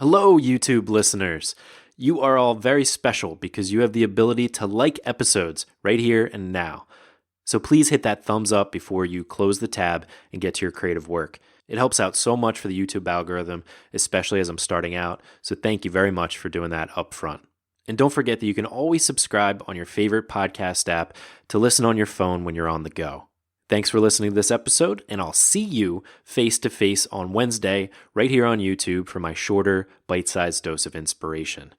Hello, YouTube listeners. You are all very special because you have the ability to like episodes right here and now. So please hit that thumbs up before you close the tab and get to your creative work. It helps out so much for the YouTube algorithm, especially as I'm starting out. So thank you very much for doing that up front. And don't forget that you can always subscribe on your favorite podcast app to listen on your phone when you're on the go. Thanks for listening to this episode, and I'll see you face-to-face on Wednesday right here on YouTube for my shorter, bite-sized dose of inspiration.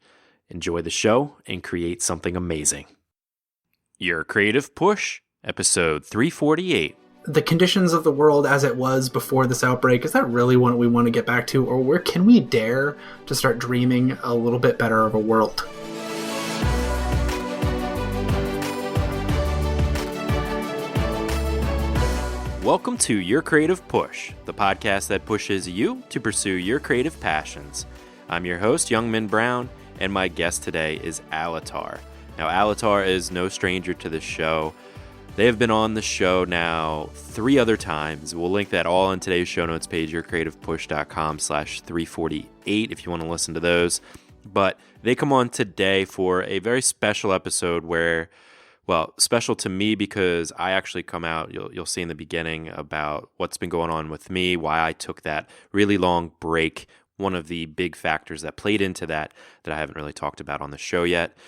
Enjoy the show and create something amazing. Your Creative Push, episode 348. The conditions of the world as it was before this outbreak, is that really what we want to get back to? Or where can we dare to start dreaming a little bit better of a world? Welcome to Your Creative Push, the podcast that pushes you to pursue your creative passions. I'm your host, Youngman Brown, and my guest today is Alatar. Now, Alatar is no stranger to this show. They have been on the show now 3 other times. We'll link that all in today's show notes page, yourcreativepush.com/348 if you want to listen to those. But they come on today for a very special episode where, well, special to me because I actually come out, you'll see in the beginning about what's been going on with me, why I took that really long break, one of the big factors that played into that I haven't really talked about on the show yet.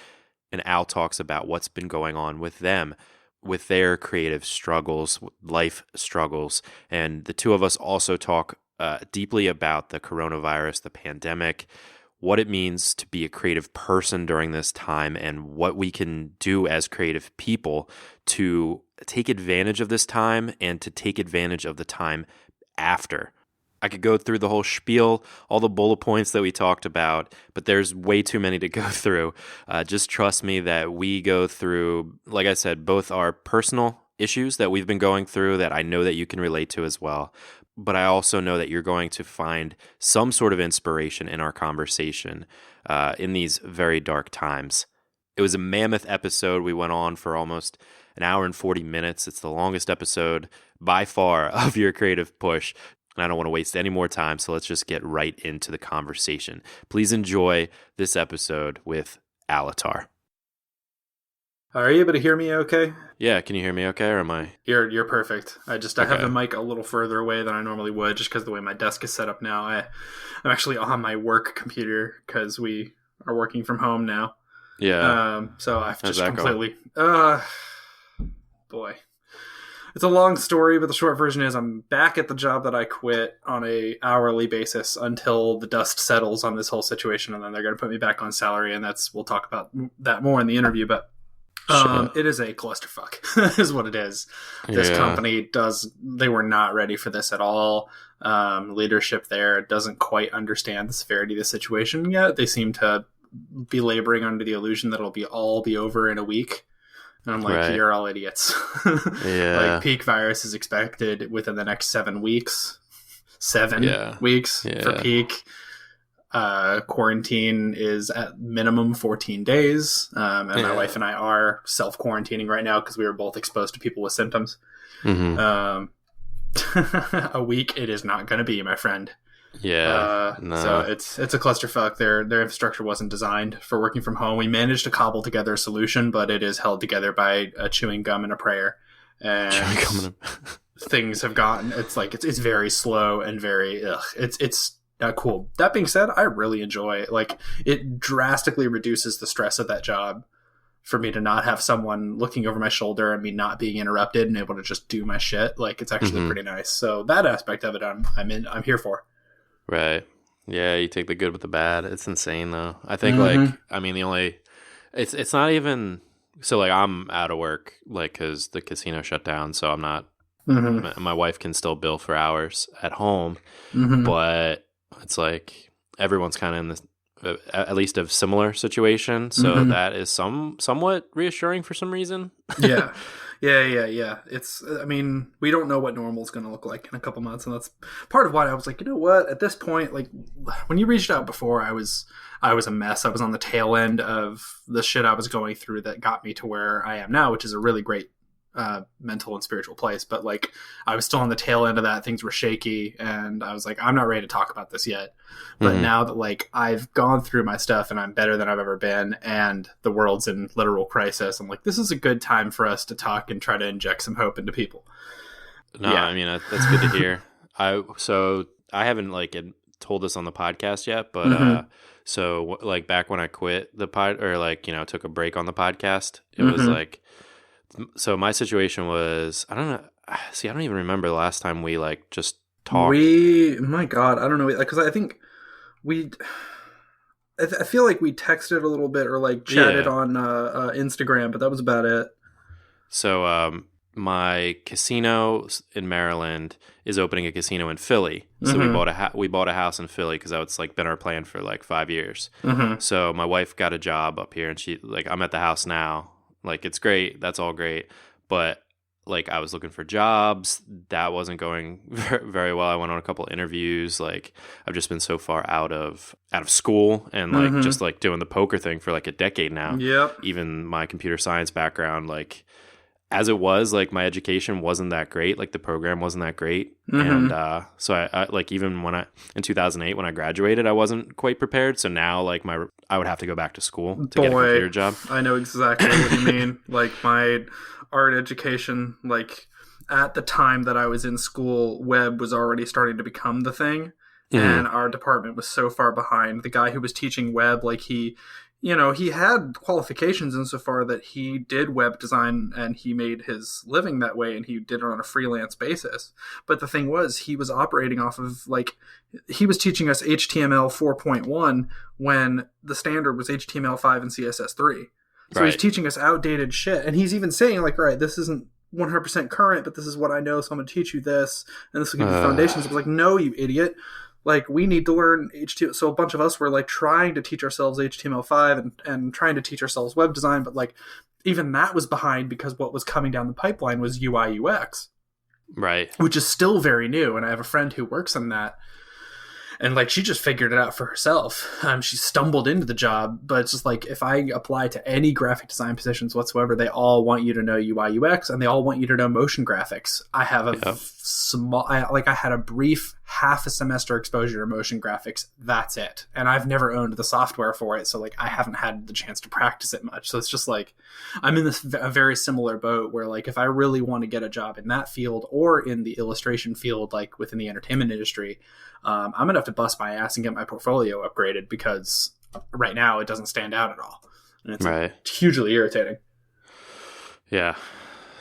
And Al talks about what's been going on with them, with their creative struggles, life struggles. And the two of us also talk deeply about the coronavirus, the pandemic, what it means to be a creative person during this time, and what we can do as creative people to take advantage of this time and to take advantage of the time after. I could go through the whole spiel, all the bullet points that we talked about, but there's way too many to go through. Just trust me that we go through, like I said, both our personal issues that we've been going through that I know that you can relate to as well. But I also know that you're going to find some sort of inspiration in our conversation in these very dark times. It was a mammoth episode. We went on for almost an hour and 40 minutes. It's the longest episode by far of Your Creative Push. And I don't want to waste any more time, so let's just get right into the conversation. Please enjoy this episode with Alatar. Are you able to hear me okay? Yeah, can you hear me okay, or am I? You're perfect. I have the mic a little further away than I normally would, just because the way my desk is set up now. I'm actually on my work computer because we are working from home now. Yeah. So I've just completely... boy. It's a long story, but the short version is I'm back at the job that I quit on a hourly basis until the dust settles on this whole situation, and then they're going to put me back on salary, and we'll talk about that more in the interview, but it is a clusterfuck, is what it is. This company they were not ready for this at all. Leadership there doesn't quite understand the severity of the situation yet. They seem to be laboring under the illusion that it'll all be over in a week. And I'm like, right. You're all idiots. Like, peak virus is expected within the next 7 weeks. 7 weeks for peak. Quarantine is at minimum 14 days. And my wife and I are self-quarantining right now because we were both exposed to people with symptoms. Mm-hmm. A week it is not going to be, my friend. No. So it's a clusterfuck. Their infrastructure wasn't designed for working from home. We managed to cobble together a solution, but it is held together by a chewing gum and a prayer. And things have gotten, it's very slow and very, it's not cool. That being said, I really enjoy it. Like, it drastically reduces the stress of that job for me to not have someone looking over my shoulder and me not being interrupted and able to just do my shit. Like, it's actually pretty nice. So that aspect of it, I'm here for. Right. Yeah, you take the good with the bad. It's insane, though. I think, it's not even... So, I'm out of work, because the casino shut down, so I'm not... My wife can still bill for hours at home, but it's everyone's kind of in this, at least a similar situation, so that is somewhat reassuring for some reason. Yeah. It's, we don't know what normal is going to look like in a couple months, and that's part of why I was like, you know what? At this point, when you reached out before, I was a mess. I was on the tail end of the shit I was going through that got me to where I am now, which is a really great mental and spiritual place. But like, I was still on the tail end of that. Things were shaky, and I was like, I'm not ready to talk about this yet. But now that like I've gone through my stuff and I'm better than I've ever been, and the world's in literal crisis, I'm like, this is a good time for us to talk and try to inject some hope into people. No, yeah. I mean, that's good to hear. So I haven't like told this on the podcast yet, but so like back when I quit the pod, or like, you know, took a break on the podcast, it was like, so my situation was, I don't know. See, I don't even remember the last time we like just talked. My God, I don't know. Because I think I feel like we texted a little bit or like chatted on Instagram, but that was about it. So, my casino in Maryland is opening a casino in Philly. So we bought a house in Philly because that's like been our plan for like 5 years. So my wife got a job up here, and she like, I'm at the house now. Like, it's great. That's all great. But like, I was looking for jobs. That wasn't going very well. I went on a couple interviews. Like, I've just been so far out of school and like just like doing the poker thing for like a decade now. Yep. Even my computer science background, like, as it was, like, my education wasn't that great. Like, the program wasn't that great. And so I like, even in 2008, when I graduated, I wasn't quite prepared. So now, like, I would have to go back to school to get a computer job. I know exactly what you mean. Like, my art education, like, at the time that I was in school, web was already starting to become the thing. And our department was so far behind. The guy who was teaching web, like, he had qualifications insofar that he did web design and he made his living that way, and he did it on a freelance basis. But the thing was, he was operating off of, like, he was teaching us HTML 4.1 when the standard was HTML5 and CSS3. So he's teaching us outdated shit. And he's even saying, like, all right, this isn't 100% current, but this is what I know, so I'm going to teach you this, and this will give you the foundations. I was like, no, you idiot. Like, we need to learn HTML. So a bunch of us were like trying to teach ourselves HTML5 and trying to teach ourselves web design. But like, even that was behind because what was coming down the pipeline was UI UX. Right. Which is still very new. And I have a friend who works on that. And like, she just figured it out for herself. She stumbled into the job, but it's just like, if I apply to any graphic design positions whatsoever, they all want you to know UI UX, and they all want you to know motion graphics. I have I had a brief half a semester exposure to motion graphics. That's it. And I've never owned the software for it. So like, I haven't had the chance to practice it much. So it's just like, I'm in a very similar boat where like, if I really want to get a job in that field or in the illustration field, like within the entertainment industry, I'm going to have to bust my ass and get my portfolio upgraded, because right now it doesn't stand out at all. And it's hugely irritating. Yeah.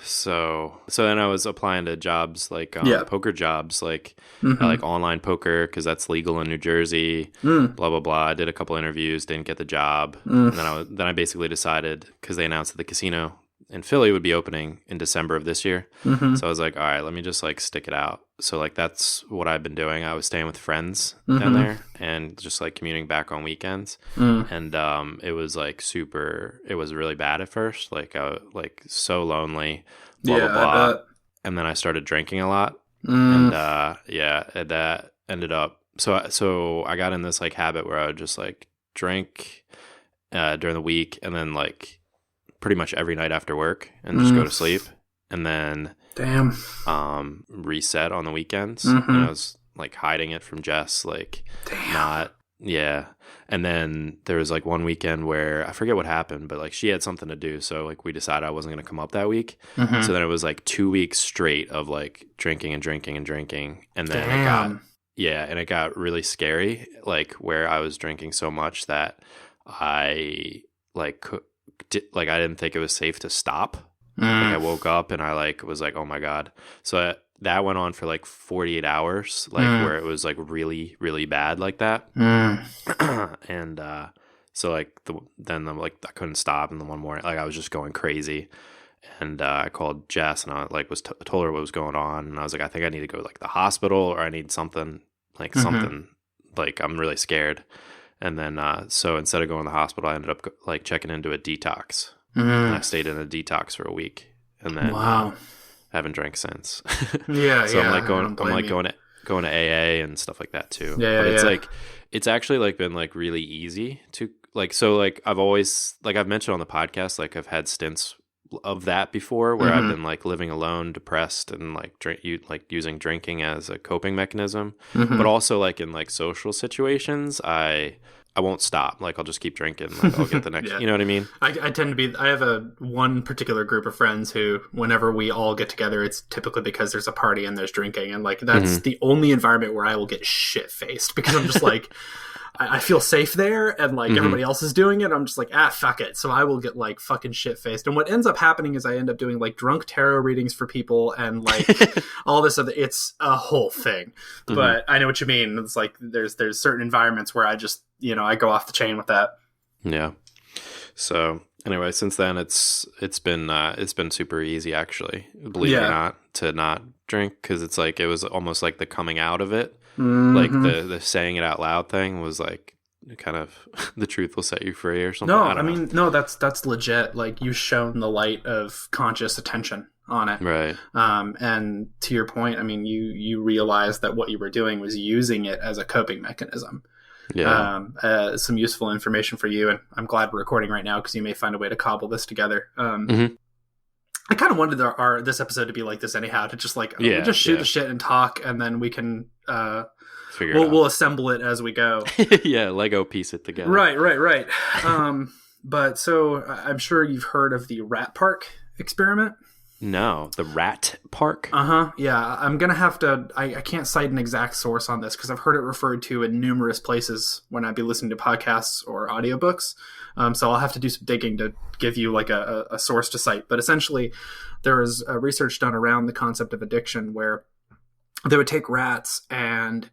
So then I was applying to jobs, like poker jobs, like like online poker, because that's legal in New Jersey, blah, blah, blah. I did a couple interviews, didn't get the job. And then I basically decided, because they announced that the casino in Philly would be opening in December of this year. So I was like, all right, let me just like stick it out. So like, that's what I've been doing. I was staying with friends down there and just like commuting back on weekends. And it was like it was really bad at first. Like, I was like so lonely, blah, blah, blah. And then I started drinking a lot. And that ended up, so I got in this like habit where I would just like drink during the week, and then like pretty much every night after work, and just go to sleep, and then reset on the weekends. And I was like hiding it from Jess, like and then there was like one weekend where I forget what happened, but like she had something to do, so like we decided I wasn't going to come up that week. So then it was like 2 weeks straight of like drinking and drinking and drinking, and then it got really scary, like where I was drinking so much that I like I didn't think it was safe to stop. Like, I woke up and I like was like, oh my God. So that went on for like 48 hours, like where it was like really, really bad like that. And so like then I'm like, I couldn't stop. And then one morning, like I was just going crazy. And I called Jess, and I like told her what was going on. And I was like, I think I need to go to like the hospital, or I need something like I'm really scared. And then, so instead of going to the hospital, I ended up like checking into a detox. And I stayed in a detox for a week, and then haven't drank since. So I'm like going to AA and stuff like that too. But it's like, it's actually like been like really easy to like, so like I've always, like I've mentioned on the podcast, like I've had stints of that before, where I've Mhm. been like living alone, depressed, and like using drinking as a coping mechanism. Mhm. But also like in like social situations, I won't stop. Like I'll just keep drinking. Like I'll get the next. Yeah. You know what I mean? I tend to be. I have one particular group of friends who, whenever we all get together, it's typically because there's a party and there's drinking, and like that's the only environment where I will get shit faced because I'm just like, I feel safe there, and like everybody else is doing it. I'm just like, fuck it. So I will get like fucking shit faced, and what ends up happening is I end up doing like drunk tarot readings for people and like all this other. It's a whole thing, but I know what you mean. It's like there's certain environments where I just I go off the chain with that. Yeah. So anyway, since then it's been super easy actually, believe it or not, to not drink, because it's like it was almost like the coming out of it. Like the saying it out loud thing was like kind of the truth will set you free or something. No, I mean, no, that's legit. Like you've shown the light of conscious attention on it. right. And to your point, I mean, you realized that what you were doing was using it as a coping mechanism. Yeah. Some useful information for you. And I'm glad we're recording right now because you may find a way to cobble this together. I kind of wanted this episode to be like this anyhow, to just like we'll just shoot the shit and talk, and then we can we'll assemble it as we go. Yeah, Lego piece it together. Right. But so I'm sure you've heard of the rat park experiment. No, the rat park. Yeah, I'm gonna have to. I can't cite an exact source on this because I've heard it referred to in numerous places when I'd be listening to podcasts or audiobooks. So I'll have to do some digging to give you like a source to cite. But essentially, there was research done around the concept of addiction where they would take rats and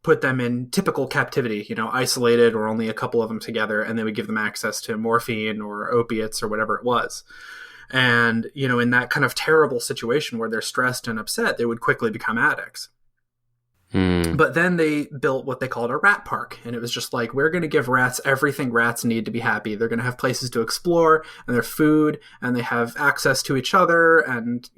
put them in typical captivity, isolated or only a couple of them together, and they would give them access to morphine or opiates or whatever it was. And, in that kind of terrible situation where they're stressed and upset, they would quickly become addicts. But then they built what they called a rat park. And it was just like, we're going to give rats everything rats need to be happy. They're going to have places to explore, and their food, and they have access to each other, and,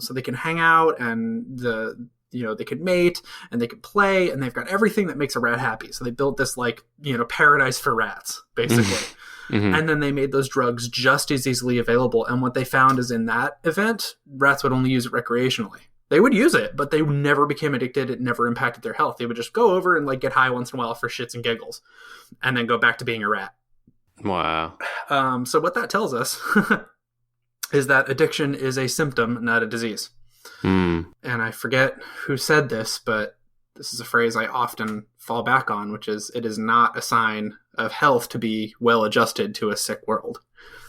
so they can hang out, and they could mate, and they could play, and they've got everything that makes a rat happy. So they built this like, paradise for rats, basically. And then they made those drugs just as easily available. And what they found is in that event, rats would only use it recreationally. They would use it, but they never became addicted. It never impacted their health. They would just go over and like get high once in a while for shits and giggles, and then go back to being a rat. Wow. So what that tells us is that addiction is a symptom, not a disease. And I forget who said this, but this is a phrase I often fall back on, which is, it is not a sign of health to be well adjusted to a sick world.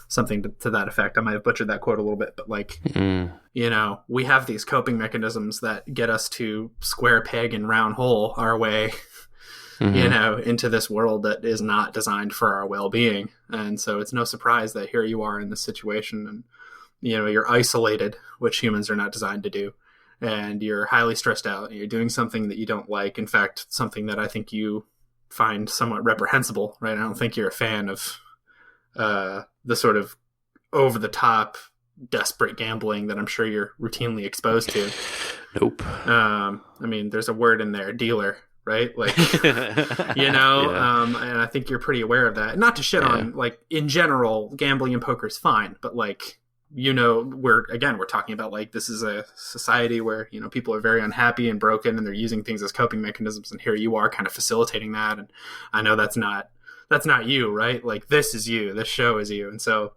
Something to that effect. I might have butchered that quote a little bit, but like, we have these coping mechanisms that get us to square peg and round hole our way, into this world that is not designed for our well-being. And so it's no surprise that here you are in this situation, and, you're isolated, which humans are not designed to do. And you're highly stressed out, and you're doing something that you don't like. In fact, something that I think you find somewhat reprehensible, right? I don't think you're a fan of the sort of over-the-top, desperate gambling that I'm sure you're routinely exposed to. Nope. I mean, there's a word in there, dealer, right? Like, and I think you're pretty aware of that. Not to shit on, like, in general, gambling and poker is fine, but like, we're talking about like, this is a society where, people are very unhappy and broken, and they're using things as coping mechanisms. And here you are kind of facilitating that. And I know that's not you, right? Like, this is you, this show is you. And so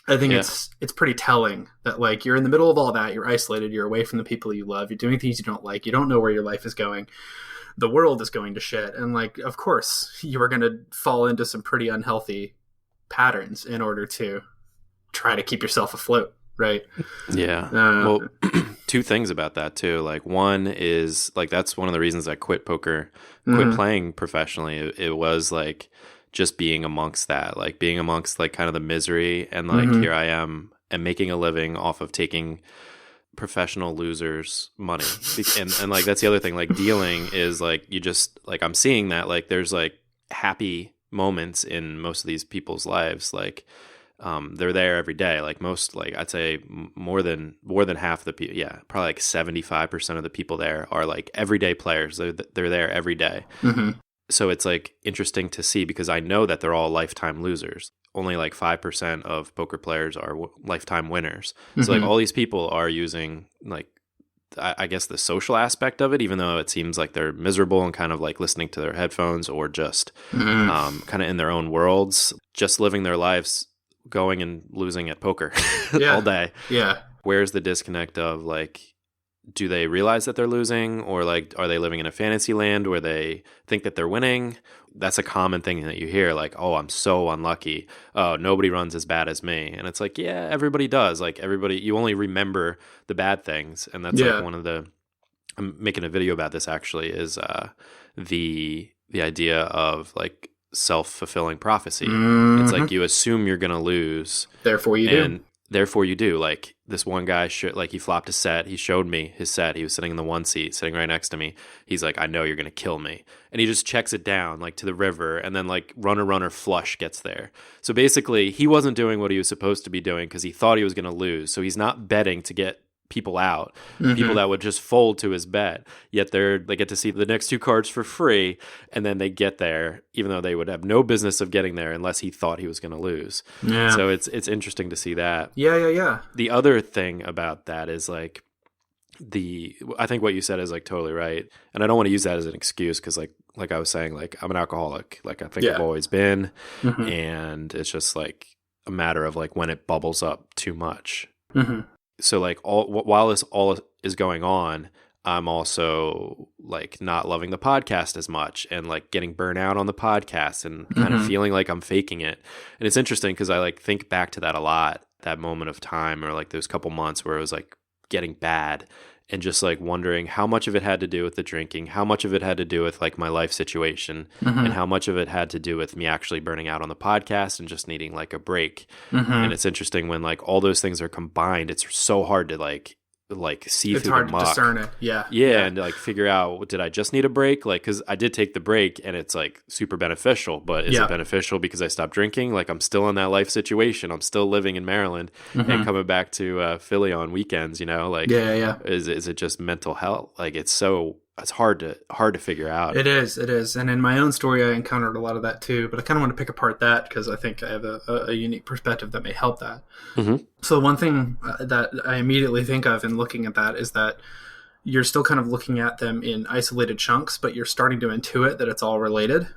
I think it's pretty telling that like, you're in the middle of all that, you're isolated, you're away from the people you love, you're doing things you don't like, you don't know where your life is going. The world is going to shit. And like, of course you are going to fall into some pretty unhealthy patterns in order to try to keep yourself afloat, right? Yeah. Well, two things about that too. Like, one is like, that's one of the reasons I quit poker, quit playing professionally. It was like just being amongst that, like being amongst like kind of the misery, and like here I am and making a living off of taking professional losers' money. And like, that's the other thing, like dealing is like, you just like, I'm seeing that like there's like happy moments in most of these people's lives. Like, they're there every day. Like most, like I'd say more than half of the people. Yeah, probably like 75% of the people there are like everyday players. They're there every day. So it's like interesting to see because I know that they're all lifetime losers. Only like 5% of poker players are lifetime winners. So like all these people are using like, I guess the social aspect of it, even though it seems like they're miserable and kind of like listening to their headphones or just kind of in their own worlds, just living their lives going and losing at poker all day. Yeah. Where's the disconnect of like, do they realize that they're losing, or like, are they living in a fantasy land where they think that they're winning? That's a common thing that you hear, like, oh, I'm so unlucky. Oh, nobody runs as bad as me. And it's like, yeah, everybody does. Like everybody, you only remember the bad things. And that's like one of the, I'm making a video about this actually, is the idea of like self-fulfilling prophecy. It's like you assume you're going to lose. Therefore you do. Therefore you do. Like this one guy, he flopped a set. He showed me his set. He was sitting in the one seat, sitting right next to me. He's like, I know you're going to kill me. And he just checks it down like to the river. And then like runner flush gets there. So basically he wasn't doing what he was supposed to be doing because he thought he was going to lose. So he's not betting to get people out, people that would just fold to his bet, yet they get to see the next two cards for free, and then they get there even though they would have no business of getting there unless he thought he was going to lose. So it's interesting to see that. The other thing about that is like I think what you said is like totally right, and I don't want to use that as an excuse because like I was saying, like I'm an alcoholic, like I think I've always been, and it's just like a matter of like when it bubbles up too much. So like while this all is going on, I'm also like not loving the podcast as much and like getting burnt out on the podcast and kind of feeling like I'm faking it. And it's interesting because I like think back to that a lot, that moment of time or like those couple months where it was like getting bad and just like wondering how much of it had to do with the drinking, how much of it had to do with like my life situation, and how much of it had to do with me actually burning out on the podcast and just needing like a break. And it's interesting when like all those things are combined, it's so hard to like see it's through hard the to muck. discern it. And like figure out, did I just need a break? Like, because I did take the break and it's like super beneficial, but is it beneficial because I stopped drinking? Like I'm still in that life situation. I'm still living in Maryland and coming back to Philly on weekends, you know, like is it just mental health? Like it's hard to figure out. It is. And in my own story, I encountered a lot of that too, but I kind of want to pick apart that because I think I have a unique perspective that may help that. So one thing that I immediately think of in looking at that is that you're still kind of looking at them in isolated chunks, but you're starting to intuit that it's all related.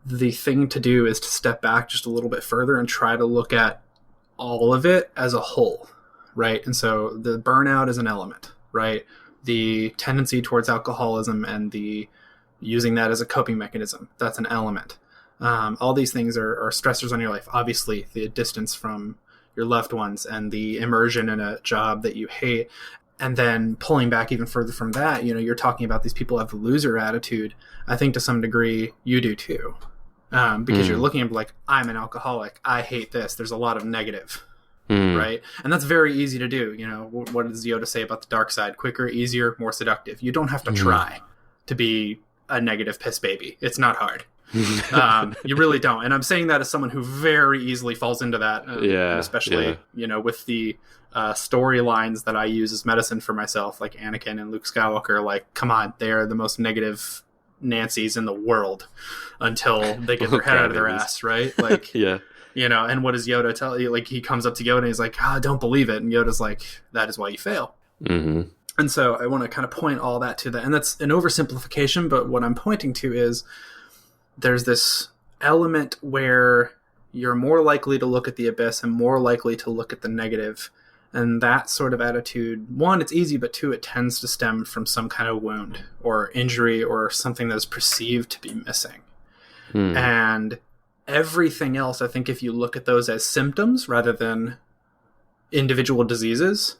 The thing to do is to step back just a little bit further and try to look at all of it as a whole, right? And so the burnout is an element, right? The tendency towards alcoholism and the using that as a coping mechanism, that's an element. All these things are stressors on your life. Obviously, the distance from your loved ones and the immersion in a job that you hate. And then pulling back even further from that, you know, you're talking about these people have the loser attitude. I think to some degree you do too. Because you're looking at like, I'm an alcoholic. I hate this. There's a lot of negative. Right? And that's very easy to do. You know, what does Yoda say about the dark side? Quicker, easier, more seductive. You don't have to try to be a negative piss baby. It's not hard. You really don't. And I'm saying that as someone who very easily falls into that. Especially, you know, with the storylines that I use as medicine for myself, like Anakin and Luke Skywalker. Like, come on, they are the most negative Nancys in the world until they get their head out of their ass, right? Like, you know, and what does Yoda tell you? Like, he comes up to Yoda and he's like, don't believe it. And Yoda's like, that is why you fail. And so I want to kind of point all that to that. And that's an oversimplification, but what I'm pointing to is there's this element where you're more likely to look at the abyss and more likely to look at the negative. And that sort of attitude, one, it's easy, but two, it tends to stem from some kind of wound or injury or something that is perceived to be missing. And everything else, I think if you look at those as symptoms rather than individual diseases,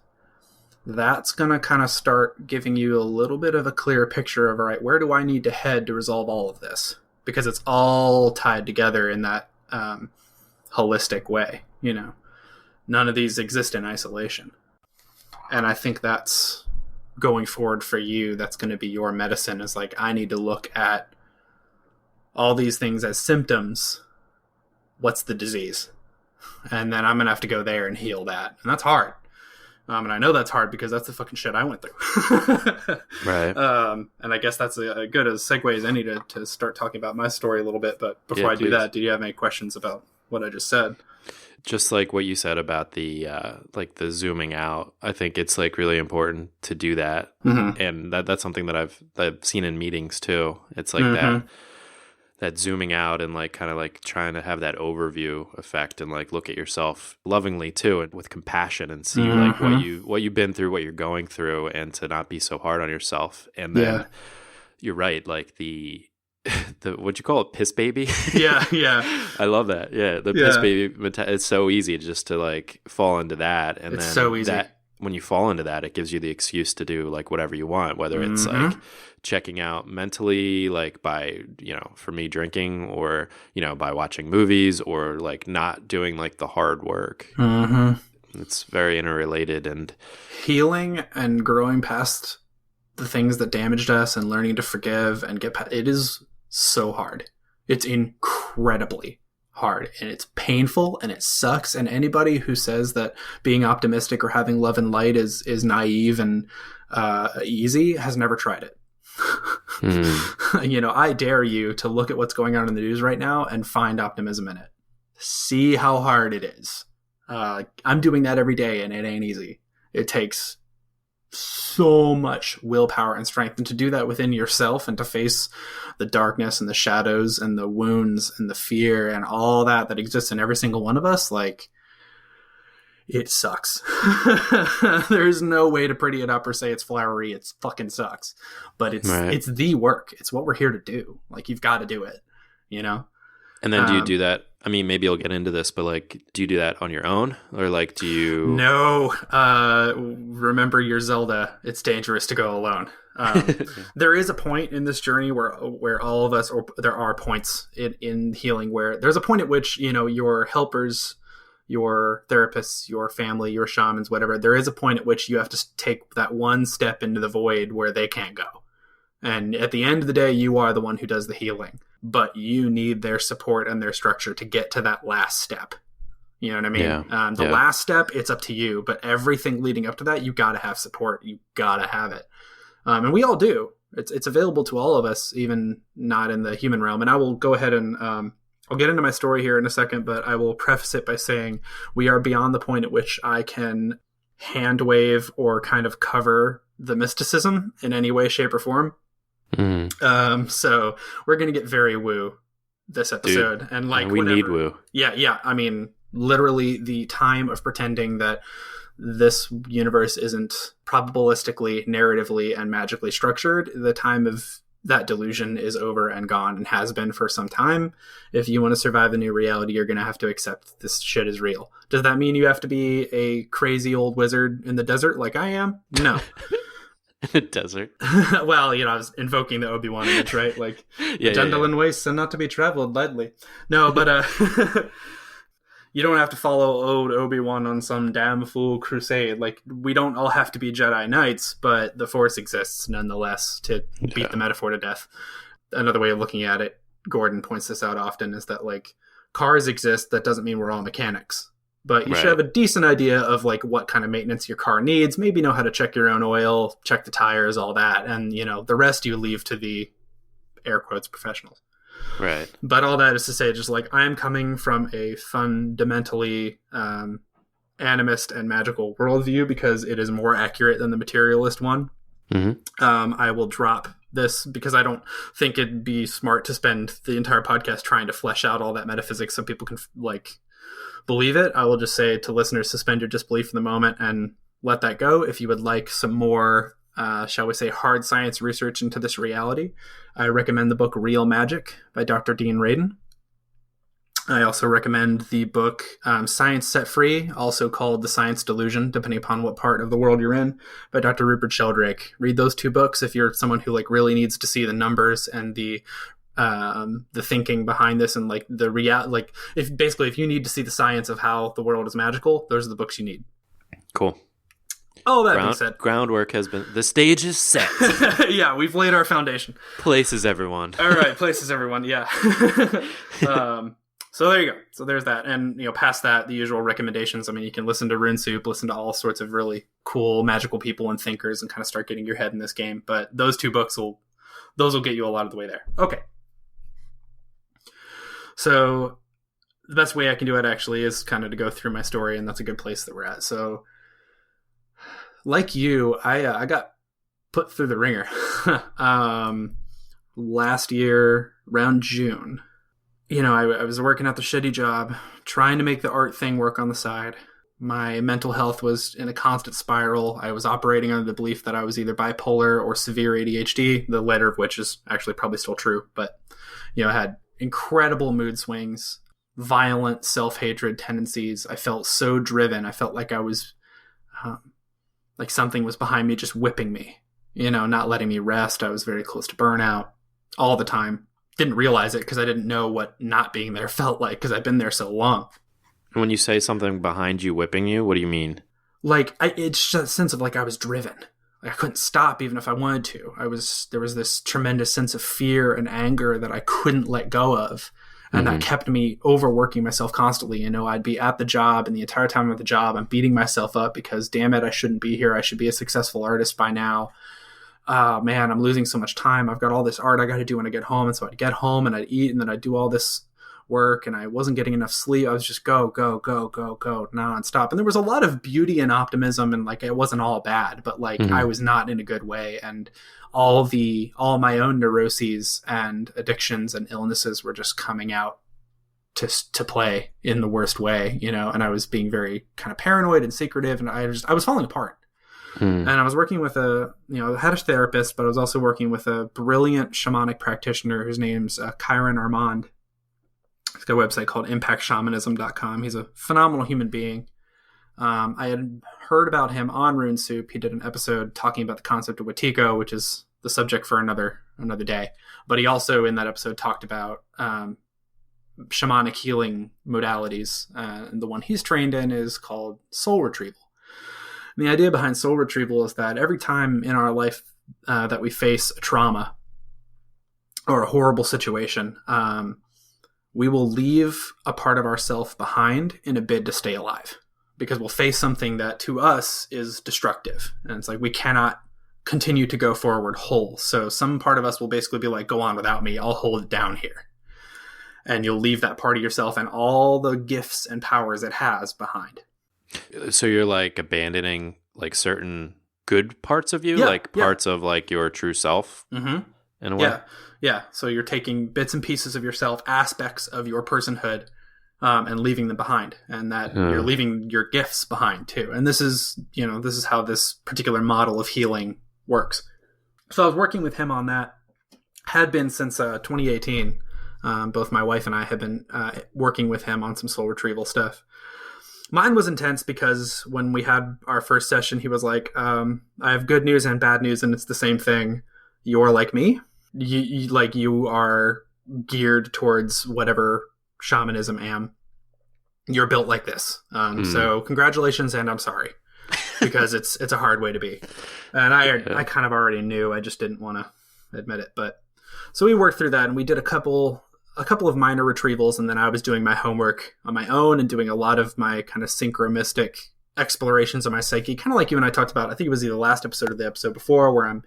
that's going to kind of start giving you a little bit of a clearer picture of, all right, where do I need to head to resolve all of this? Because it's all tied together in that holistic way, you know. None of these exist in isolation. And I think that's going forward for you, that's going to be your medicine, is like, I need to look at all these things as symptoms. What's the disease? And then I'm going to have to go there and heal that. And that's hard. And I know that's hard because that's the fucking shit I went through. Right. And I guess that's a good a segue as any to start talking about my story a little bit. But before I do that, do you have any questions about what I just said? Just like what you said about the the zooming out, I think it's like really important to do that, and that's something that I've seen in meetings too. It's like that zooming out and like kind of like trying to have that overview effect and like look at yourself lovingly too and with compassion and see like what you've been through, what you're going through, and to not be so hard on yourself. And then you're right, like the what'd you call it, piss baby? Yeah. I love that. Yeah, the piss baby. It's so easy just to like fall into that, and it's then so easy. That, when you fall into that, it gives you the excuse to do like whatever you want, whether it's like checking out mentally, like by, for me, drinking, or, by watching movies, or like not doing like the hard work. It's very interrelated, and healing and growing past the things that damaged us and learning to forgive and get past, it is so hard. It's incredibly hard, and it's painful, and it sucks. And anybody who says that being optimistic or having love and light is naive and easy has never tried it. I dare you to look at what's going on in the news right now and find optimism in it. See how hard it is. I'm doing that every day, and it ain't easy. It takes so much willpower and strength, and to do that within yourself and to face the darkness and the shadows and the wounds and the fear and all that exists in every single one of us, like, it sucks. There's no way to pretty it up or say it's flowery. It fucking sucks, but it's the work. It's what we're here to do. Like, you've got to do it, And then do you do that? I mean, maybe you'll get into this, but like, do you do that on your own, or like, do you? No. Remember your Zelda. It's dangerous to go alone. There is a point in this journey where all of us, or there are points in healing where there's a point at which, your helpers, your therapists, your family, your shamans, whatever, there is a point at which you have to take that one step into the void where they can't go. And at the end of the day, you are the one who does the healing, but you need their support and their structure to get to that last step. You know what I mean? Yeah. The last step, it's up to you, but everything leading up to that, you got to have support. You got to have it. And we all do. It's available to all of us, even not in the human realm. And I will go ahead and I'll get into my story here in a second, but I will preface it by saying we are beyond the point at which I can hand wave or kind of cover the mysticism in any way, shape, or form. So we're going to get very woo this episode. Dude, and like, we need woo. Yeah. I mean, literally the time of pretending that this universe isn't probabilistically, narratively, and magically structured, the time of that delusion is over and gone, and has been for some time. If you want to survive the new reality, you're going to have to accept this shit is real. Does that mean you have to be a crazy old wizard in the desert like I am? No. In the desert? Well, I was invoking the Obi-Wan image, right? Like, gentle and wastes and not to be traveled lightly. No, but you don't have to follow old Obi-Wan on some damn fool crusade. Like, we don't all have to be Jedi Knights, but the Force exists nonetheless to beat the metaphor to death. Another way of looking at it, Gordon points this out often, is that, like, cars exist. That doesn't mean we're all mechanics. But you should have a decent idea of, like, what kind of maintenance your car needs. Maybe know how to check your own oil, check the tires, all that. And, the rest you leave to the, air quotes, professionals. Right. But all that is to say, just like, I'm coming from a fundamentally animist and magical worldview because it is more accurate than the materialist one. I will drop this because I don't think it'd be smart to spend the entire podcast trying to flesh out all that metaphysics so people can, like, believe it. I will just say to listeners, suspend your disbelief for the moment and let that go. If you would like some more, shall we say, hard science research into this reality, I recommend the book Real Magic by Dr. Dean Radin. I also recommend the book Science Set Free, also called The Science Delusion, depending upon what part of the world you're in, by Dr. Rupert Sheldrake. Read those two books if you're someone who, like, really needs to see the numbers and the thinking behind this, and, like, the like, if you need to see the science of how the world is magical, those are the books you need. Cool. Oh, that being said, groundwork has been, the stage is set. Yeah, we've laid our foundation. Places everyone. All right, places everyone. Yeah. So there you go. So there's that. And, past that, the usual recommendations. I mean, you can listen to Rune Soup, listen to all sorts of really cool magical people and thinkers and kind of start getting your head in this game. But those two books will get you a lot of the way there. Okay. So the best way I can do it actually is kind of to go through my story, and that's a good place that we're at. So like you, I got put through the ringer last year around June. I was working at the shitty job, trying to make the art thing work on the side. My mental health was in a constant spiral. I was operating under the belief that I was either bipolar or severe ADHD, the latter of which is actually probably still true. But, I had incredible mood swings, violent self-hatred tendencies. I felt so driven. I felt like I was, like something was behind me just whipping me, not letting me rest. I was very close to burnout all the time. Didn't realize it because I didn't know what not being there felt like because I've been there so long. When you say something behind you whipping you, what do you mean? Like, it's just a sense of like I was driven. Like I couldn't stop even if I wanted to. There was this tremendous sense of fear and anger that I couldn't let go of. And that kept me overworking myself constantly. I'd be at the job, and the entire time I'm at the job, I'm beating myself up because, damn it, I shouldn't be here. I should be a successful artist by now. Man, I'm losing so much time. I've got all this art I got to do when I get home. And so I'd get home and I'd eat, and then I'd do all this work, and I wasn't getting enough sleep. I was just go nonstop. And there was a lot of beauty and optimism, and like, it wasn't all bad, but like I was not in a good way. And all my own neuroses and addictions and illnesses were just coming out to play in the worst way, and I was being very kind of paranoid and secretive, and I was falling apart. And I was working with I had a therapist, but I was also working with a brilliant shamanic practitioner whose name's Chiron Armand. He's got a website called impactshamanism.com. He's a phenomenal human being. I had heard about him on Rune Soup. He did an episode talking about the concept of Watiko, which is the subject for another day. But he also, in that episode, talked about shamanic healing modalities. And the one he's trained in is called soul retrieval. And the idea behind soul retrieval is that every time in our life that we face a trauma or a horrible situation, we will leave a part of ourself behind in a bid to stay alive, because we'll face something that to us is destructive. And it's like, we cannot continue to go forward whole. So some part of us will basically be like, go on without me. I'll hold it down here. And you'll leave that part of yourself and all the gifts and powers it has behind. So you're like abandoning like certain good parts of you, parts of like your true self in a way? Yeah. So you're taking bits and pieces of yourself, aspects of your personhood, and leaving them behind, and that you're leaving your gifts behind too. And this is how this particular model of healing works. So I was working with him on that, had been since 2018. Both my wife and I have been working with him on some soul retrieval stuff. Mine was intense because when we had our first session, he was like, I have good news and bad news, and it's the same thing. You're like me. You are geared towards whatever shamanism am. You're built like this. So congratulations, and I'm sorry, because it's a hard way to be. And I kind of already knew. I just didn't want to admit it. But so we worked through that, and we did a couple of minor retrievals, and then I was doing my homework on my own and doing a lot of my kind of synchromistic explorations of my psyche, kind of like you and I talked about. I think it was either the last episode or the episode before, where I'm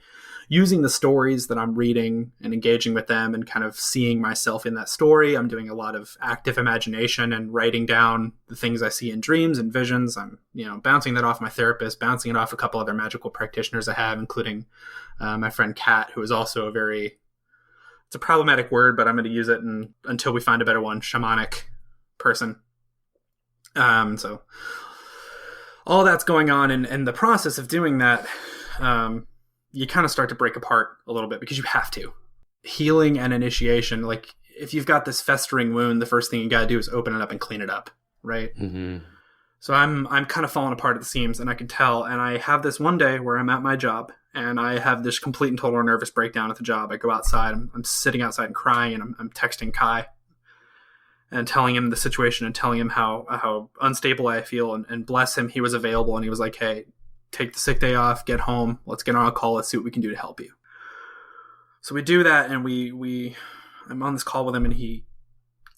using the stories that I'm reading and engaging with them and kind of seeing myself in that story. I'm doing a lot of active imagination and writing down the things I see in dreams and visions. I'm, bouncing that off my therapist, bouncing it off a couple other magical practitioners I have, including my friend Kat, who is also it's a problematic word, but I'm going to use it until we find a better one, shamanic person. So all that's going on, and the process of doing that, you kind of start to break apart a little bit because you have to. Healing and initiation, like if you've got this festering wound, the first thing you got to do is open it up and clean it up, right? Mm-hmm. So I'm kind of falling apart at the seams, and I can tell. And I have this one day where I'm at my job, and I have this complete and total nervous breakdown at the job. I go outside. I'm sitting outside and crying, and I'm texting Kai and telling him the situation and telling him how unstable I feel. And bless him, he was available, and he was like, hey, take the sick day off, get home, let's get on a call, let's see what we can do to help you. So we do that, and I'm on this call with him, and he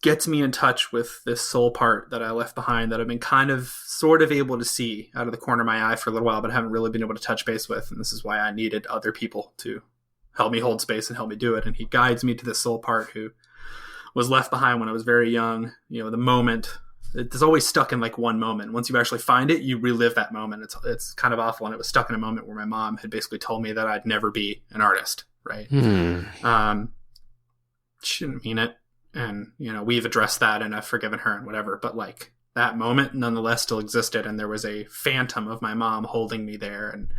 gets me in touch with this soul part that I left behind that I've been kind of sort of able to see out of the corner of my eye for a little while, but haven't really been able to touch base with. And this is why I needed other people to help me hold space and help me do it. And he guides me to this soul part who was left behind when I was very young. You know, the moment, it's always stuck in like one moment. Once you actually find it, you relive that moment. It's kind of awful. And it was stuck in a moment where my mom had basically told me that I'd never be an artist. Right. She didn't mean it. And, you know, we've addressed that and I've forgiven her and whatever. But like that moment nonetheless still existed. And there was a phantom of my mom holding me there. And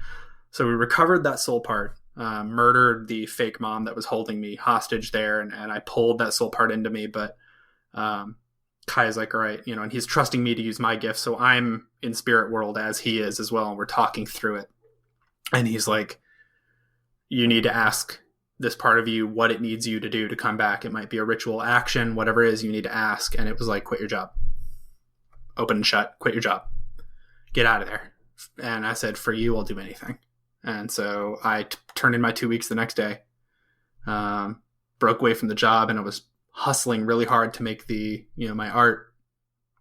so we recovered that soul part, murdered the fake mom that was holding me hostage there. And I pulled that soul part into me. But Kai is like, all right, you know, and he's trusting me to use my gift. So I'm in spirit world as he is as well. And we're talking through it. And he's like, you need to ask this part of you what it needs you to do to come back. It might be a ritual action, whatever it is you need to ask. And it was like, quit your job. Open and shut, quit your job. Get out of there. And I said, for you, I'll do anything. And so I turned in my 2 weeks the next day, broke away from the job, and I was hustling really hard to make my art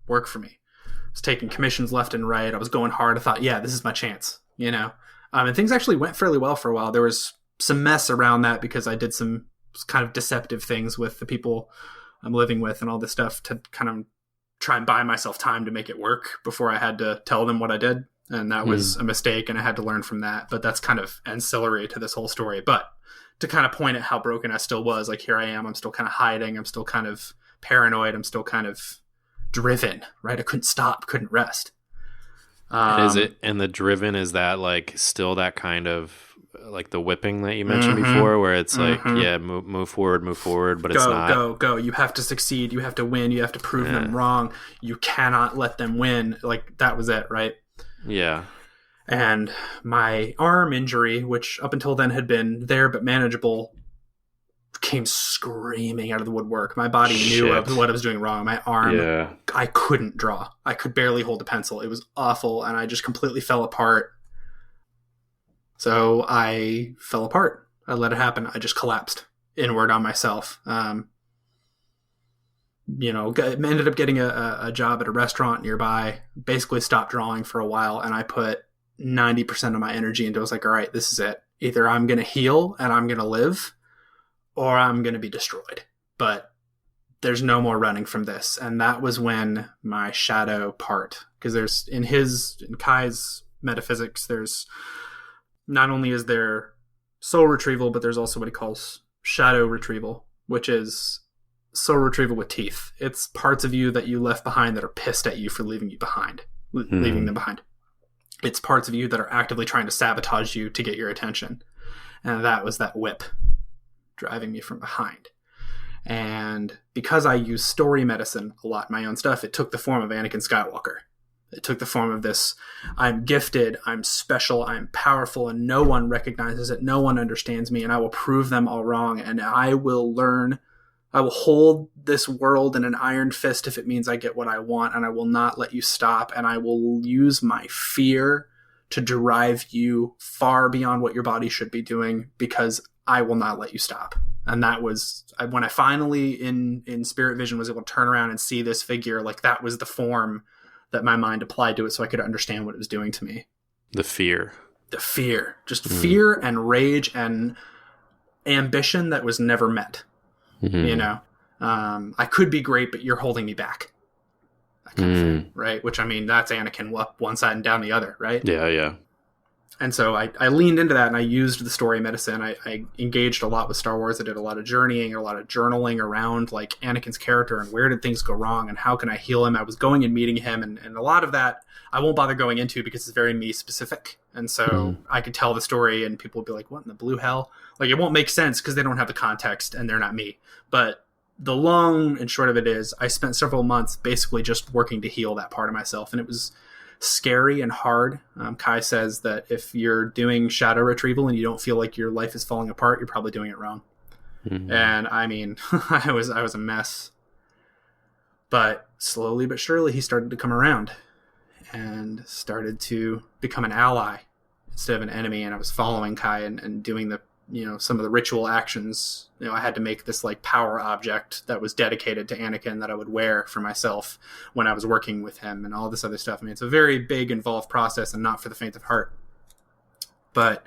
work for me. I was taking commissions left and right. I was going hard. I thought, yeah, this is my chance, you know? And things actually went fairly well for a while. There was some mess around that because I did some kind of deceptive things with the people I'm living with and all this stuff to kind of try and buy myself time to make it work before I had to tell them what I did. And that was a mistake, and I had to learn from that. But that's kind of ancillary to this whole story. But to kind of point at how broken I still was, like here I am, I'm still kind of hiding. I'm still kind of paranoid. I'm still kind of driven, right? I couldn't stop, couldn't rest. And the driven, is that like still that kind of like the whipping that you mentioned before, where it's like, yeah, move forward, but it's not. Go. You have to succeed. You have to win. You have to prove them wrong. You cannot let them win. Like that was it, right? Yeah. And my arm injury, which up until then had been there but manageable, came screaming out of the woodwork. My body knew what I was doing wrong. My arm, I couldn't draw. I could barely hold a pencil. It was awful, and I just completely fell apart. So I fell apart. I let it happen. I just collapsed inward on myself. Ended up getting a job at a restaurant nearby, basically stopped drawing for a while, and I put 90% of my energy into it. I was like, all right, this is it. Either I'm going to heal and I'm going to live, or I'm going to be destroyed. But there's no more running from this. And that was when my shadow part, because there's in Kai's metaphysics, there's not only is there soul retrieval, but there's also what he calls shadow retrieval, which is soul retrieval with teeth. It's parts of you that you left behind that are pissed at you for leaving them behind. It's parts of you that are actively trying to sabotage you to get your attention. And that was that whip driving me from behind. And because I use story medicine a lot in my own stuff, it took the form of Anakin Skywalker. It took the form of this, I'm gifted, I'm special, I'm powerful, and no one recognizes it, no one understands me, and I will prove them all wrong, and I will hold this world in an iron fist if it means I get what I want, and I will not let you stop, and I will use my fear to drive you far beyond what your body should be doing, because I will not let you stop. And that was, when I finally, in spirit vision, was able to turn around and see this figure, like that was the form that my mind applied to it so I could understand what it was doing to me. The fear. Just fear and rage and ambition that was never met. You know, I could be great, but you're holding me back. That kind of thing, right? Which, I mean, that's Anakin up one side and down the other, right? Yeah. And so I leaned into that, and I used the story medicine. I engaged a lot with Star Wars. I did a lot of journeying, a lot of journaling around like Anakin's character and where did things go wrong and how can I heal him. I was going and meeting him, and a lot of that I won't bother going into because it's very me specific. And so I could tell the story and people would be like, what in the blue hell? Like, it won't make sense because they don't have the context and they're not me. But the long and short of it is I spent several months basically just working to heal that part of myself. And it was scary and hard. Kai says that if you're doing shadow retrieval and you don't feel like your life is falling apart, you're probably doing it wrong. And I mean, I was a mess. But slowly but surely he started to come around and started to become an ally instead of an enemy. And I was following Kai and doing the some of the ritual actions. I had to make this like power object that was dedicated to Anakin that I would wear for myself when I was working with him, and all this other stuff. I mean, it's a very big, involved process, and not for the faint of heart. But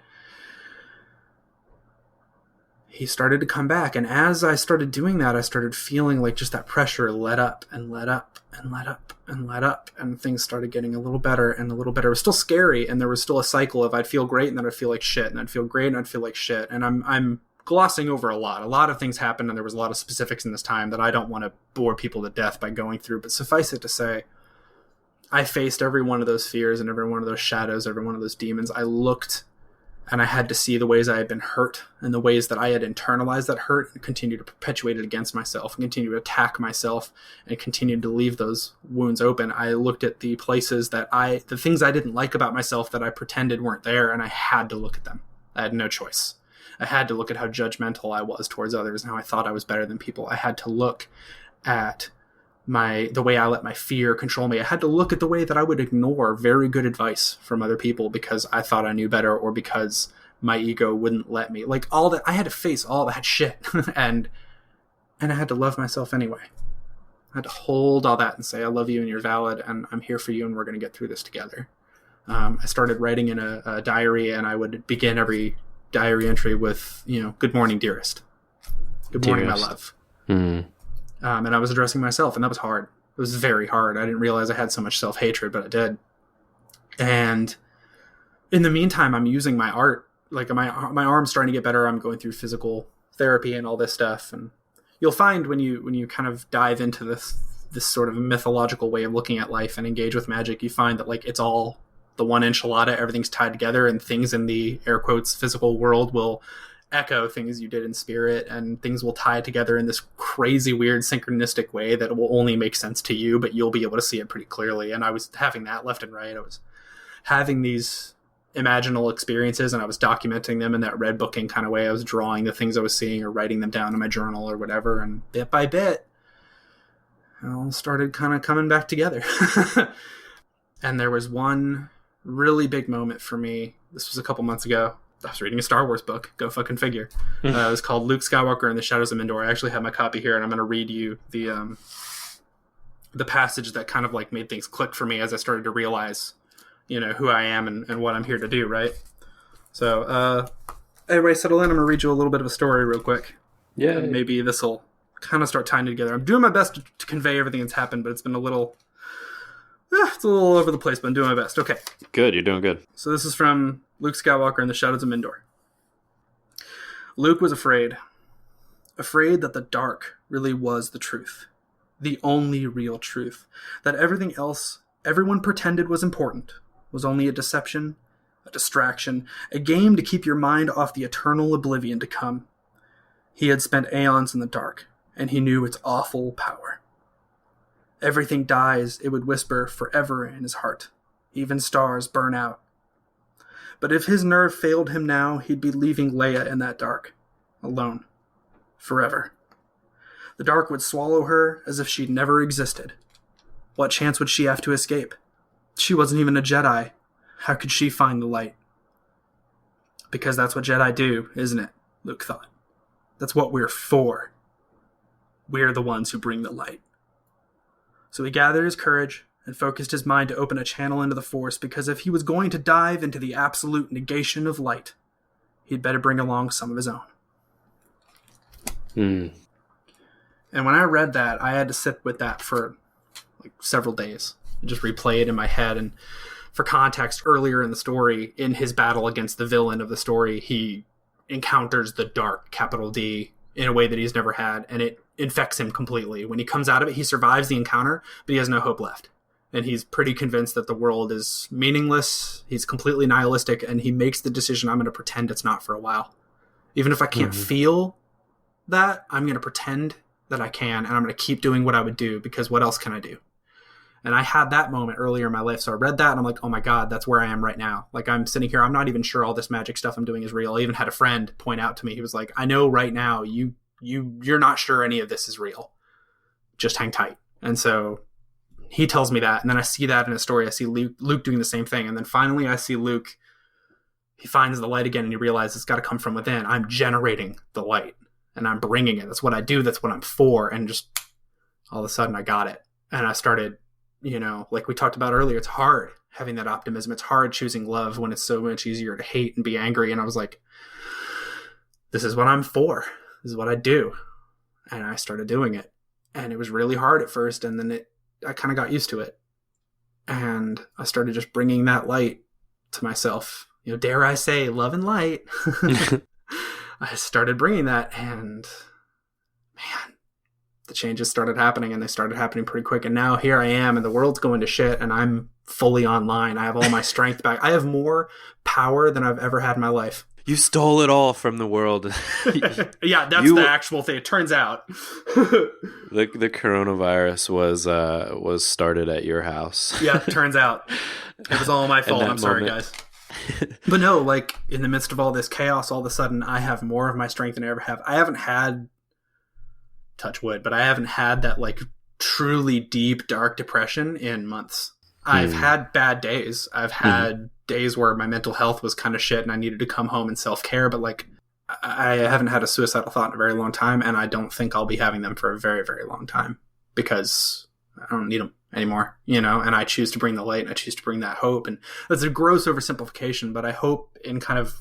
he started to come back, and as I started doing that, I started feeling like just that pressure let up and let up and let up and let up, and things started getting a little better and a little better. It was still scary, and there was still a cycle of I'd feel great and then I'd feel like shit, and I'd feel great and I'd feel like shit. And I'm glossing over a lot of things happened, and there was a lot of specifics in this time that I don't want to bore people to death by going through, but suffice it to say, I faced every one of those fears and every one of those shadows, every one of those demons. I looked, and I had to see the ways I had been hurt and the ways that I had internalized that hurt and continued to perpetuate it against myself and continue to attack myself and continued to leave those wounds open. I looked at the places the things I didn't like about myself that I pretended weren't there, and I had to look at them. I had no choice. I had to look at how judgmental I was towards others and how I thought I was better than people. I had to look at the way I let my fear control me. I had to look at the way that I would ignore very good advice from other people because I thought I knew better, or because my ego wouldn't let me. Like, all that, I had to face all that shit. and I had to love myself anyway. I had to hold all that and say, I love you and you're valid and I'm here for you and we're going to get through this together. I started writing in a diary, and I would begin every diary entry with, good morning, dearest. Good morning, my love. Mm. And I was addressing myself, and that was hard. It was very hard. I didn't realize I had so much self-hatred, but I did. And in the meantime, I'm using my art. Like, my arm's starting to get better. I'm going through physical therapy and all this stuff. And you'll find when you kind of dive into this sort of mythological way of looking at life and engage with magic, you find that, like, it's all the one enchilada. Everything's tied together, and things in the air quotes physical world will echo things you did in spirit, and things will tie together in this crazy, weird, synchronistic way that will only make sense to you, but you'll be able to see it pretty clearly. And I was having that left and right. I was having these imaginal experiences, and I was documenting them in that red booking kind of way. I was drawing the things I was seeing or writing them down in my journal or whatever, and bit by bit, it all started kind of coming back together. And there was one really big moment for me. This was a couple months ago. I was reading a Star Wars book. Go fucking figure. It was called Luke Skywalker and the Shadows of Endor. I actually have my copy here, and I'm going to read you the passage that kind of like made things click for me as I started to realize, who I am and what I'm here to do, right? So, everybody settle in. I'm going to read you a little bit of a story real quick. Yeah. And maybe this will kind of start tying it together. I'm doing my best to convey everything that's happened, but it's been it's a little over the place, but I'm doing my best. Okay. Good. You're doing good. So this is from Luke Skywalker and the Shadows of Endor. Luke was afraid that the dark really was the truth, the only real truth, that everything else everyone pretended was important was only a deception, a distraction, a game to keep your mind off the eternal oblivion to come. He had spent aeons in the dark, and he knew its awful power. Everything dies, it would whisper forever in his heart. Even stars burn out. But if his nerve failed him now, he'd be leaving Leia in that dark, alone, forever. The dark would swallow her as if she'd never existed. What chance would she have to escape? She wasn't even a Jedi. How could she find the light? Because that's what Jedi do, isn't it? Luke thought. That's what we're for. We're the ones who bring the light. So he gathered his courage and focused his mind to open a channel into the Force, because if he was going to dive into the absolute negation of light, he'd better bring along some of his own. And when I read that, I had to sit with that for like several days. I just replay it in my head. And for context, earlier in the story, in his battle against the villain of the story, he encounters the dark, capital D, in a way that he's never had, and it infects him completely. When he comes out of it, he survives the encounter, but he has no hope left. And he's pretty convinced that the world is meaningless. He's completely nihilistic, and he makes the decision, I'm going to pretend it's not for a while. Even if I can't feel that, I'm going to pretend that I can, and I'm going to keep doing what I would do, because what else can I do? And I had that moment earlier in my life, so I read that, and I'm like, oh my God, that's where I am right now. Like, I'm sitting here, I'm not even sure all this magic stuff I'm doing is real. I even had a friend point out to me, he was like, I know right now you're not sure any of this is real. Just hang tight. And so he tells me that, and then I see that in a story. I see Luke doing the same thing, and then finally I see Luke he finds the light again and he realizes it's got to come from within. I'm generating the light and I'm bringing it. That's what I do. That's what I'm for. And just all of a sudden I got it. And I started, like we talked about earlier, it's hard having that optimism. It's hard choosing love when it's so much easier to hate and be angry. And I was like, this is what I'm for. This is what I do. And I started doing it. And it was really hard at first. And then I kind of got used to it. And I started just bringing that light to myself. Dare I say, love and light. I started bringing that, and man, the changes started happening, and they started happening pretty quick. And now here I am, and the world's going to shit, and I'm fully online. I have all my strength back. I have more power than I've ever had in my life. You stole it all from the world. Yeah, that's the actual thing. It turns out the coronavirus was started at your house. Yeah, it turns out it was all my fault. I'm sorry, guys. But no, like in the midst of all this chaos, all of a sudden I have more of my strength than I ever have. I haven't had, touch wood, but I haven't had that like truly deep, dark depression in months. I've had bad days. I've had days where my mental health was kind of shit and I needed to come home and self-care, but like I haven't had a suicidal thought in a very long time, and I don't think I'll be having them for a very, very long time because I don't need them anymore, and I choose to bring the light and I choose to bring that hope. And that's a gross oversimplification, but I hope in kind of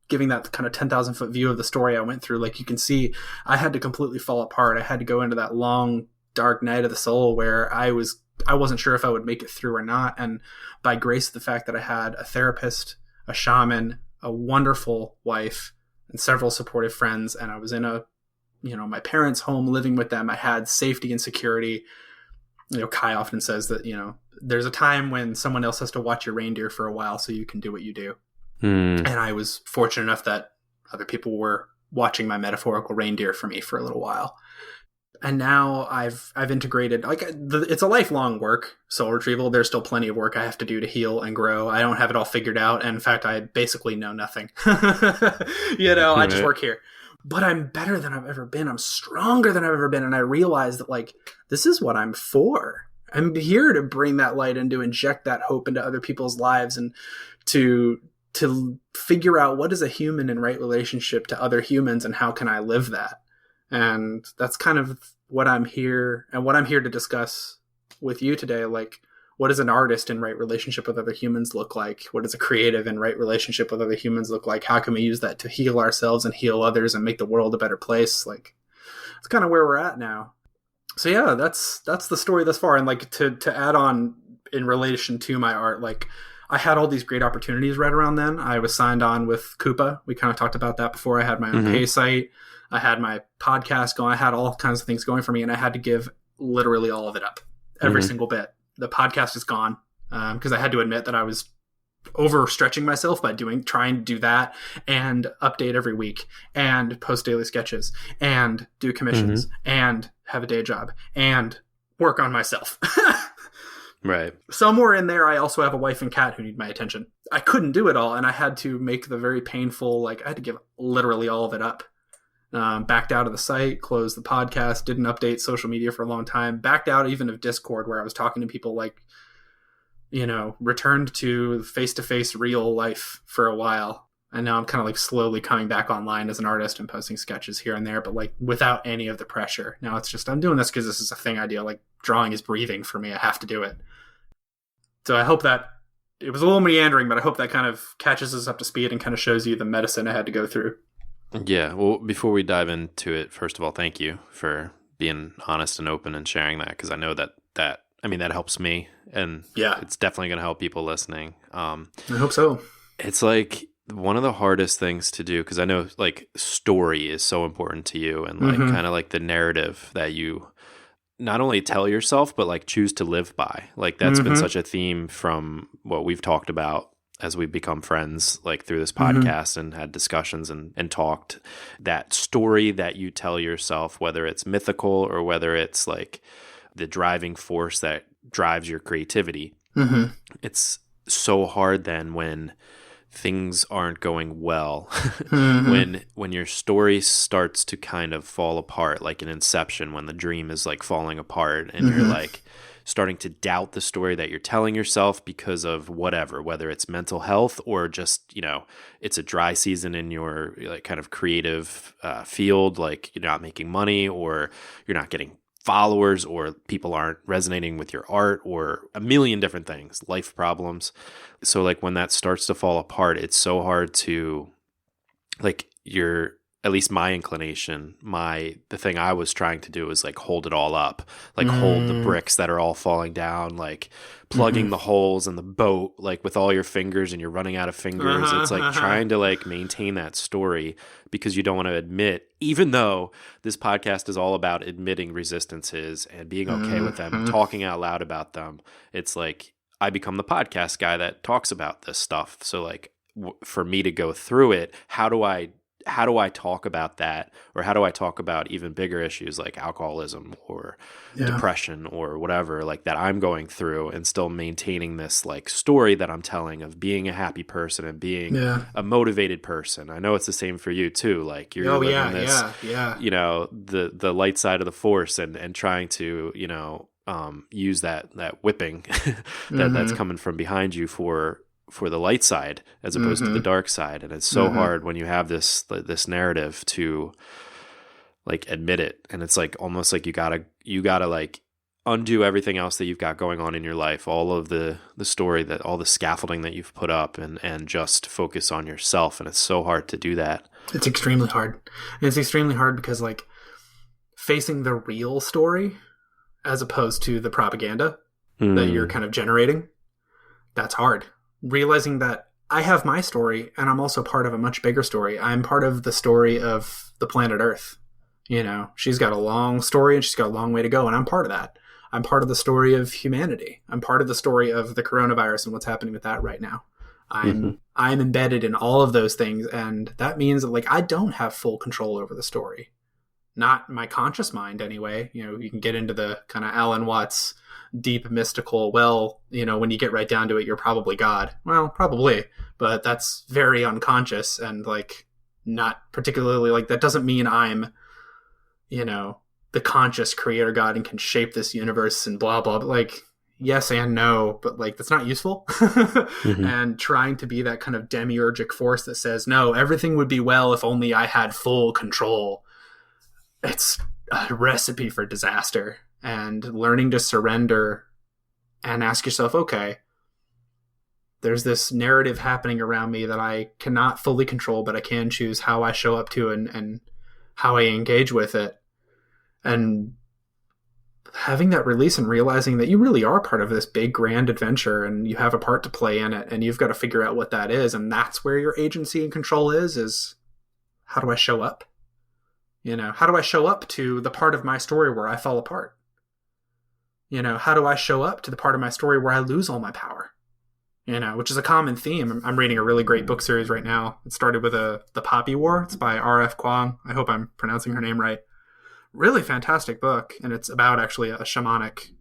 giving that kind of 10,000 foot view of the story I went through, like you can see, I had to completely fall apart. I had to go into that long, dark night of the soul where I wasn't sure if I would make it through or not. And by grace of the fact that I had a therapist, a shaman, a wonderful wife, and several supportive friends, and I was in my parents' home living with them, I had safety and security. Kai often says that, there's a time when someone else has to watch your reindeer for a while so you can do what you do. And I was fortunate enough that other people were watching my metaphorical reindeer for me for a little while. And now I've integrated, it's a lifelong work, soul retrieval. There's still plenty of work I have to do to heal and grow. I don't have it all figured out. And in fact, I basically know nothing. I just work here. But I'm better than I've ever been. I'm stronger than I've ever been. And I realize that, like, this is what I'm for. I'm here to bring that light and to inject that hope into other people's lives and to figure out what is a human in right relationship to other humans and how can I live that. And that's kind of what I'm here to discuss with you today. Like, what does an artist in right relationship with other humans look like? What does a creative in right relationship with other humans look like? How can we use that to heal ourselves and heal others and make the world a better place? Like, it's kind of where we're at now. So yeah, that's the story thus far. And like to add on in relation to my art, like I had all these great opportunities right around then. I was signed on with Coupa. We kind of talked about that before. I had my own pay site. I had my podcast going. I had all kinds of things going for me, and I had to give literally all of it up, every single bit. The podcast is gone because I had to admit that I was overstretching myself by trying to do that and update every week and post daily sketches and do commissions and have a day job and work on myself. Right. Somewhere in there, I also have a wife and cat who need my attention. I couldn't do it all, and I had to make the very painful, I had to give literally all of it up. Backed out of the site, closed the podcast, didn't update social media for a long time, backed out even of Discord where I was talking to people, returned to face-to-face real life for a while. And now I'm kind of slowly coming back online as an artist and posting sketches here and there, but without any of the pressure. Now it's just, I'm doing this because this is a thing I do. Drawing is breathing for me. I have to do it. So I hope that it was a little meandering, but I hope that kind of catches us up to speed and kind of shows you the medicine I had to go through. Yeah, well, before we dive into it, first of all, thank you for being honest and open and sharing that, because I know that helps me, and it's definitely going to help people listening. I hope so. It's one of the hardest things to do, because I know story is so important to you, and kind of the narrative that you not only tell yourself, but choose to live by. That's been such a theme from what we've talked about as we've become friends, through this podcast and had discussions and talked. That story that you tell yourself, whether it's mythical or whether it's the driving force that drives your creativity. It's so hard then when things aren't going well, when your story starts to kind of fall apart, like an Inception, when the dream is falling apart and you're starting to doubt the story that you're telling yourself because of whatever, whether it's mental health or just, it's a dry season in your like kind of creative field, like you're not making money or you're not getting followers or people aren't resonating with your art or a million different things, life problems. So like when that starts to fall apart, it's so hard to like at least my inclination, the thing I was trying to do is like hold it all up, like hold the bricks that are all falling down, like plugging the holes in the boat, like with all your fingers and you're running out of fingers. It's like trying to like maintain that story because you don't want to admit, even though this podcast is all about admitting resistances and being okay with them, talking out loud about them. It's like I become the podcast guy that talks about this stuff. So like for me to go through it, how do I talk about that? Or how do I talk about even bigger issues like alcoholism or depression or whatever, like that I'm going through and still maintaining this like story that I'm telling of being a happy person and being a motivated person. I know it's the same for you too. Like you're living this, the light side of the force and trying to, use that whipping that's coming from behind you for the light side as opposed to the dark side. And it's so hard when you have this narrative to like admit it. And it's like almost like you gotta like undo everything else that you've got going on in your life, all of the story, that all the scaffolding that you've put up and just focus on yourself. And it's so hard to do that. It's extremely hard. And it's extremely hard because like facing the real story as opposed to the propaganda that you're kind of generating, that's hard. Realizing that I have my story and I'm also part of a much bigger story. I'm part of the story of the planet Earth. She's got a long story and she's got a long way to go. And I'm part of that. I'm part of the story of humanity. I'm part of the story of the coronavirus and what's happening with that right now. I'm embedded in all of those things. And that means that like, I don't have full control over the story. Not my conscious mind anyway. You can get into the kind of Alan Watts deep mystical, when you get right down to it, you're probably God. Well, probably, but that's very unconscious and like not particularly like that doesn't mean I'm, the conscious creator God and can shape this universe and blah, blah, but like, yes and no, but like, that's not useful. And trying to be that kind of demiurgic force that says, no, everything would be well if only I had full control. It's a recipe for disaster. And learning to surrender and ask yourself, okay, there's this narrative happening around me that I cannot fully control, but I can choose how I show up to and how I engage with it. And having that release and realizing that you really are part of this big grand adventure and you have a part to play in it and you've got to figure out what that is. And that's where your agency and control is how do I show up? How do I show up to the part of my story where I fall apart? How do I show up to the part of my story where I lose all my power? Which is a common theme. I'm reading a really great book series right now. It started with The Poppy War. It's by R.F. Kuang. I hope I'm pronouncing her name right. Really fantastic book. And it's about actually a shamanic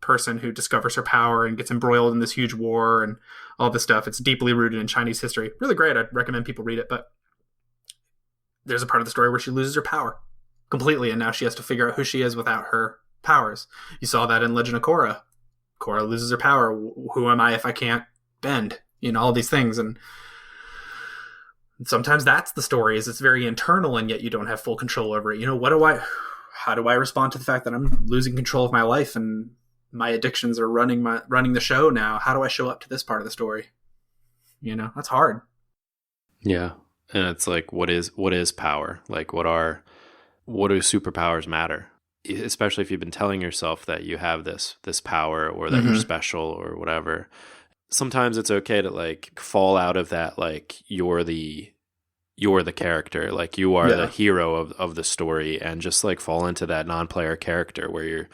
person who discovers her power and gets embroiled in this huge war and all this stuff. It's deeply rooted in Chinese history. Really great. I'd recommend people read it. But there's a part of the story where she loses her power completely. And now she has to figure out who she is without her powers. You saw that in Legend of Korra. Korra loses her power. Who am I if I can't bend? All these things. And sometimes that's the story, is it's very internal and yet you don't have full control over it. How do I respond to the fact that I'm losing control of my life and my addictions are running the show now? How do I show up to this part of the story? That's hard. Yeah. And it's like, what is power? Like what do superpowers matter? Especially if you've been telling yourself that you have this power or that you're special or whatever. Sometimes it's okay to like fall out of that, like you're the character, like you are the hero of the story, and just like fall into that non-player character where you're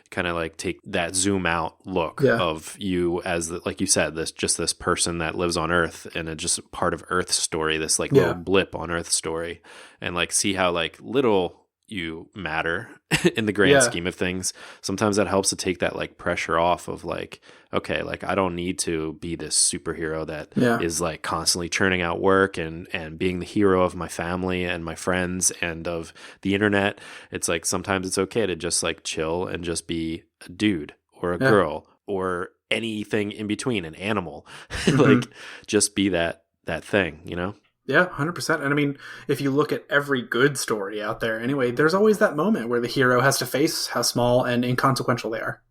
kind of like take that zoom out look of you as like you said, this person that lives on Earth and it's just part of Earth's story, this like little blip on Earth's story, and like see how like little you matter in the grand Yeah. scheme of things. Sometimes that helps to take that like pressure off of like, okay, like I don't need to be this superhero that is like constantly churning out work and being the hero of my family and my friends and of the internet. It's like sometimes it's okay to just like chill and just be a dude or a girl or anything in between, an animal. Like just be that thing, you know? Yeah, 100%. And I mean, if you look at every good story out there anyway, there's always that moment where the hero has to face how small and inconsequential they are.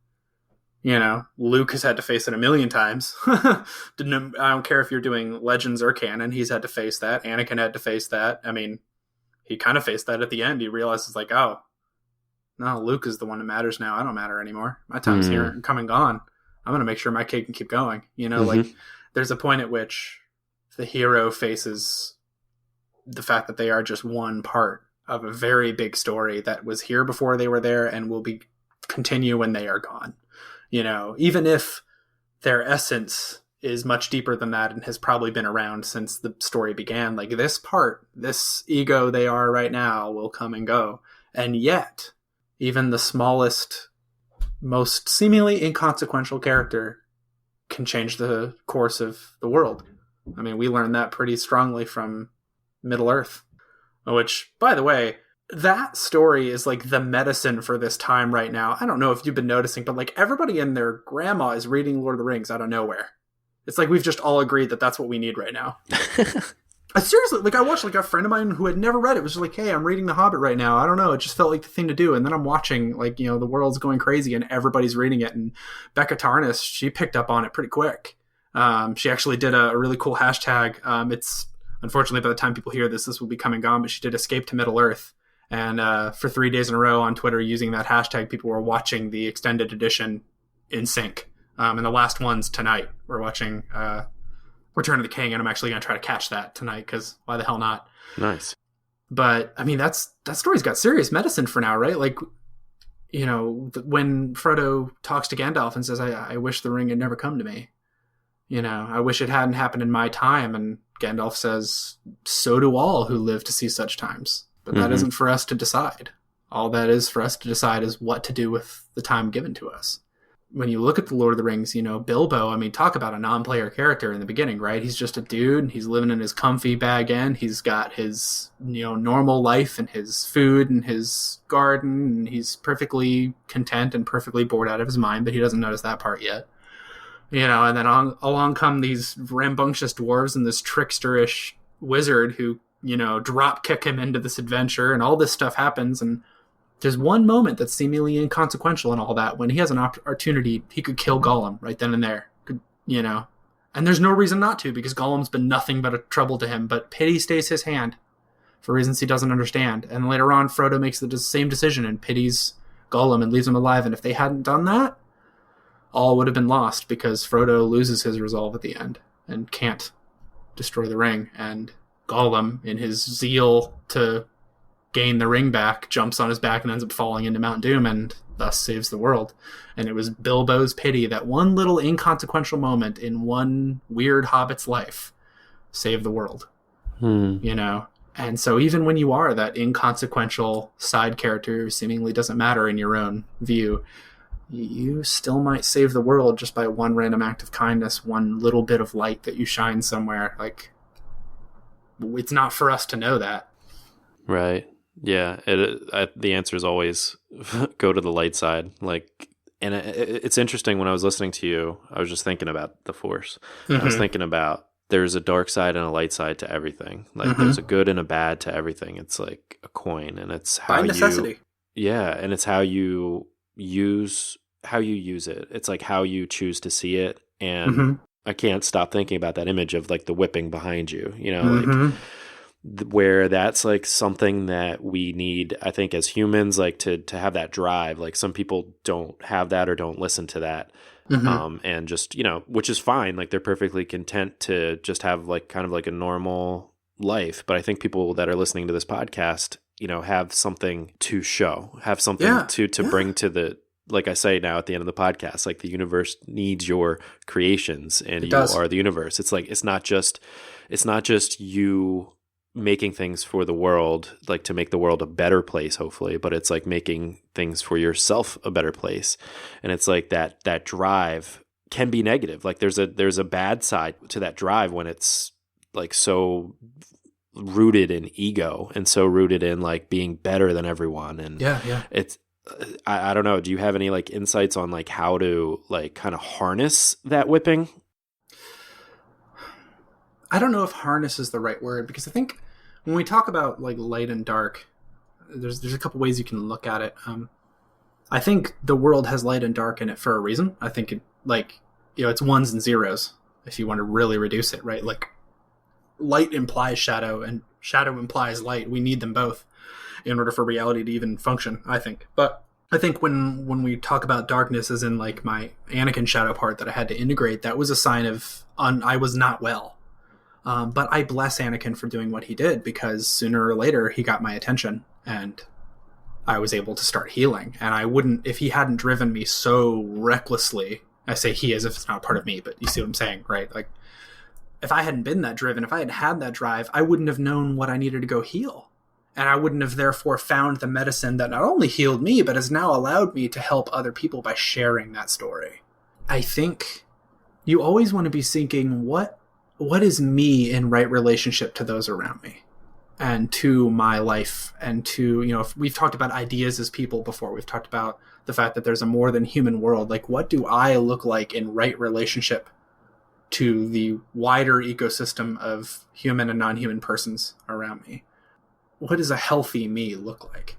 You know, Luke has had to face it a million times. I don't care if you're doing Legends or canon, he's had to face that. Anakin had to face that. I mean, he kind of faced that at the end. He realizes like, oh, no, Luke is the one that matters now. I don't matter anymore. My time's here and come and gone. I'm going to make sure my kid can keep going. You know, like there's a point at which the hero faces the fact that they are just one part of a very big story that was here before they were there and will be continue when they are gone. You know, even if their essence is much deeper than that and has probably been around since the story began, like this part, this ego they are right now will come and go. And yet, even the smallest, most seemingly inconsequential character can change the course of the world. I mean, we learned that pretty strongly from Middle-earth, which, by the way, that story is like the medicine for this time right now. I don't know if you've been noticing, but like everybody and their grandma is reading Lord of the Rings out of nowhere. It's like we've just all agreed that that's what we need right now. Seriously, like I watched like a friend of mine who had never read it was just like, hey, I'm reading The Hobbit right now. I don't know. It just felt like the thing to do. And then I'm watching like, you know, the world's going crazy and everybody's reading it. And Becca Tarnas, she picked up on it pretty quick. She actually did a really cool hashtag. It's unfortunately by the time people hear this will be come and gone, but she did Escape to Middle Earth. And for 3 days in a row on Twitter using that hashtag, people were watching the extended edition in sync. And the last one's tonight. We're watching Return of the King, and I'm actually going to try to catch that tonight because why the hell not? Nice. But I mean, that story's got serious medicine for now, right? Like, you know, when Frodo talks to Gandalf and says, I wish the ring had never come to me. You know, I wish it hadn't happened in my time. And Gandalf says, so do all who live to see such times. But that isn't for us to decide. All that is for us to decide is what to do with the time given to us. When you look at the Lord of the Rings, you know, Bilbo, I mean, talk about a non-player character in the beginning, right? He's just a dude. He's living in his comfy bag end. He's got his, you know, normal life and his food and his garden. And he's perfectly content and perfectly bored out of his mind, but he doesn't notice that part yet. You know, and then along come these rambunctious dwarves and this tricksterish wizard who, you know, drop kick him into this adventure, and all this stuff happens. And there's one moment that's seemingly inconsequential in all that when he has an opportunity, he could kill Gollum right then and there, you know, and there's no reason not to because Gollum's been nothing but a trouble to him, but pity stays his hand for reasons he doesn't understand. And later on, Frodo makes the same decision and pities Gollum and leaves him alive. And if they hadn't done that, all would have been lost because Frodo loses his resolve at the end and can't destroy the ring. And Gollum, in his zeal to gain the ring back, jumps on his back and ends up falling into Mount Doom and thus saves the world. And it was Bilbo's pity, that one little inconsequential moment in one weird hobbit's life, saved the world. You know? And so even when you are that inconsequential side character who seemingly doesn't matter in your own view, you still might save the world just by one random act of kindness, one little bit of light that you shine somewhere. Like, it's not for us to know that. Right. Yeah. The answer is always go to the light side. Like, and it's interesting when I was listening to you, I was just thinking about the Force. I was thinking about there's a dark side and a light side to everything. Like there's a good and a bad to everything. It's like a coin, and it's how by necessity. And it's how you use it. It's like how you choose to see it. And I can't stop thinking about that image of like the whipping behind you, you know, like where that's like something that we need, I think, as humans, like to have that drive. Like some people don't have that or don't listen to that. And just, you know, which is fine. Like they're perfectly content to just have like kind of like a normal life. But I think people that are listening to this podcast, you know, have something to show, have something to bring to the, like I say now at the end of the podcast, like the universe needs your creations and you are the universe. It's like, it's not just you making things for the world, like to make the world a better place, hopefully, but it's like making things for yourself a better place. And it's like that drive can be negative. Like there's a bad side to that drive when it's like so rooted in ego and so rooted in like being better than everyone. And it's, I don't know. Do you have any like insights on like how to like kind of harness that whipping? I don't know if harness is the right word, because I think when we talk about like light and dark, there's a couple ways you can look at it. I think the world has light and dark in it for a reason. I think it, like, you know, it's ones and zeros if you want to really reduce it, right? Like light implies shadow and shadow implies light. We need them both in order for reality to even function, I think. But I think when we talk about darkness as in like my Anakin shadow part that I had to integrate, that was a sign of I was not well. But I bless Anakin for doing what he did, because sooner or later he got my attention and I was able to start healing. And I wouldn't, if he hadn't driven me so recklessly, I say he as if it's not part of me, but you see what I'm saying, right? Like if I hadn't been that driven, if I had had that drive, I wouldn't have known what I needed to go heal. And I wouldn't have therefore found the medicine that not only healed me, but has now allowed me to help other people by sharing that story. I think you always want to be seeking what is me in right relationship to those around me and to my life and to, you know, if we've talked about ideas as people before, we've talked about the fact that there's a more than human world. Like, what do I look like in right relationship to the wider ecosystem of human and non-human persons around me? What does a healthy me look like?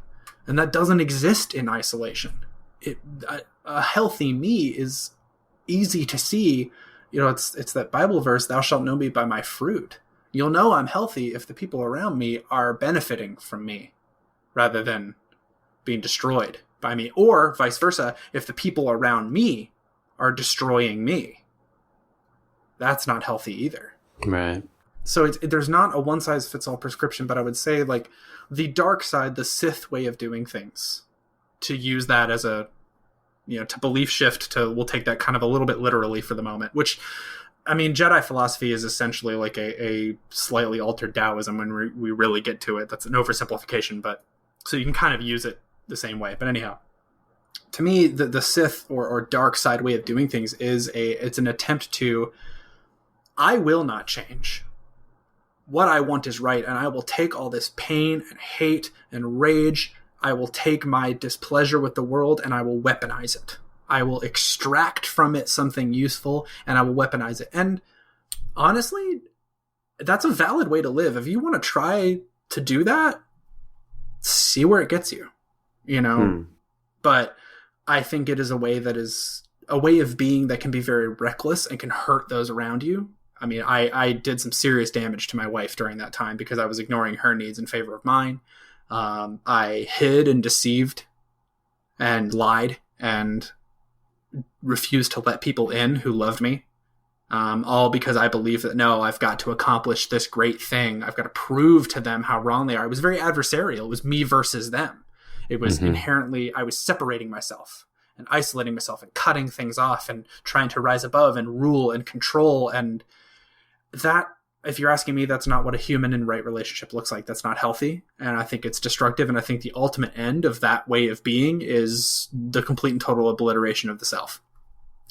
And that doesn't exist in isolation. A healthy me is easy to see. You know, it's that Bible verse, thou shalt know me by my fruit. You'll know I'm healthy if the people around me are benefiting from me rather than being destroyed by me, or vice versa, if the people around me are destroying me. That's not healthy either. Right. So there's not a one-size-fits-all prescription, but I would say like the dark side, the Sith way of doing things, to use that as a, you know, to belief shift to, we'll take that kind of a little bit literally for the moment, which, I mean, Jedi philosophy is essentially like a slightly altered Taoism when we really get to it. That's an oversimplification, but so you can kind of use it the same way. But anyhow, to me, the Sith or dark side way of doing things it's an attempt to, I will not change. What I want is right, and I will take all this pain and hate and rage. I will take my displeasure with the world and I will weaponize it. I will extract from it something useful and I will weaponize it. And honestly, that's a valid way to live. If you want to try to do that, see where it gets you, you know? But I think it is a way that is a way of being that can be very reckless and can hurt those around you. I mean, I did some serious damage to my wife during that time because I was ignoring her needs in favor of mine. I hid and deceived and lied and refused to let people in who loved me. All because I believed that, no, I've got to accomplish this great thing. I've got to prove to them how wrong they are. It was very adversarial. It was me versus them. It was inherently, I was separating myself and isolating myself and cutting things off and trying to rise above and rule and control. And that, if you're asking me, that's not what a human in right relationship looks like. That's not healthy. And I think it's destructive. And I think the ultimate end of that way of being is the complete and total obliteration of the self.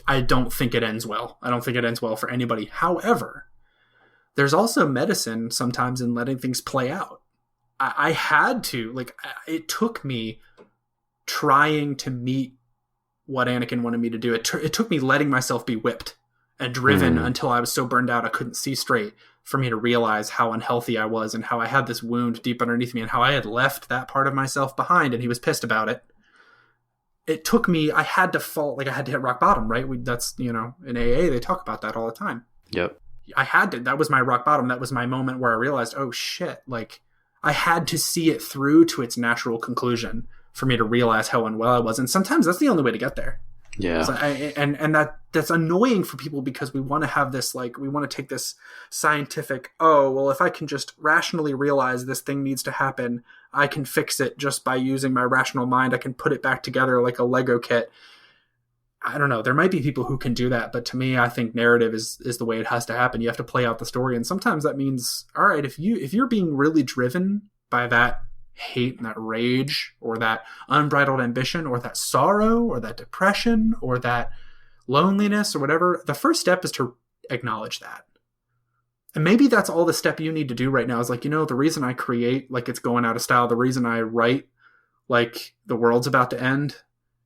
I don't think it ends well. I don't think it ends well for anybody. However, there's also medicine sometimes in letting things play out. I had to, like, it took me trying to meet what Anakin wanted me to do. It took me letting myself be whipped and driven until I was so burned out I couldn't see straight for me to realize how unhealthy I was and how I had this wound deep underneath me and how I had left that part of myself behind, and he was pissed about it. It took me, I had to fall, like I had to hit rock bottom, right? That's, you know, in AA, they talk about that all the time. Yep. I had to, that was my rock bottom. That was my moment where I realized, oh shit, like I had to see it through to its natural conclusion for me to realize how unwell I was. And sometimes that's the only way to get there. Yeah. So and that's annoying for people because we want to have this, like, we want to take this scientific, oh, well, if I can just rationally realize this thing needs to happen, I can fix it just by using my rational mind. I can put it back together like a Lego kit. I don't know. There might be people who can do that, but to me, I think narrative is the way it has to happen. You have to play out the story, and sometimes that means, all right, if you're being really driven by that hate and that rage, or that unbridled ambition, or that sorrow, or that depression, or that loneliness, or whatever, the first step is to acknowledge that. And maybe that's all the step you need to do right now is like, the reason I create like it's going out of style, the reason I write like the world's about to end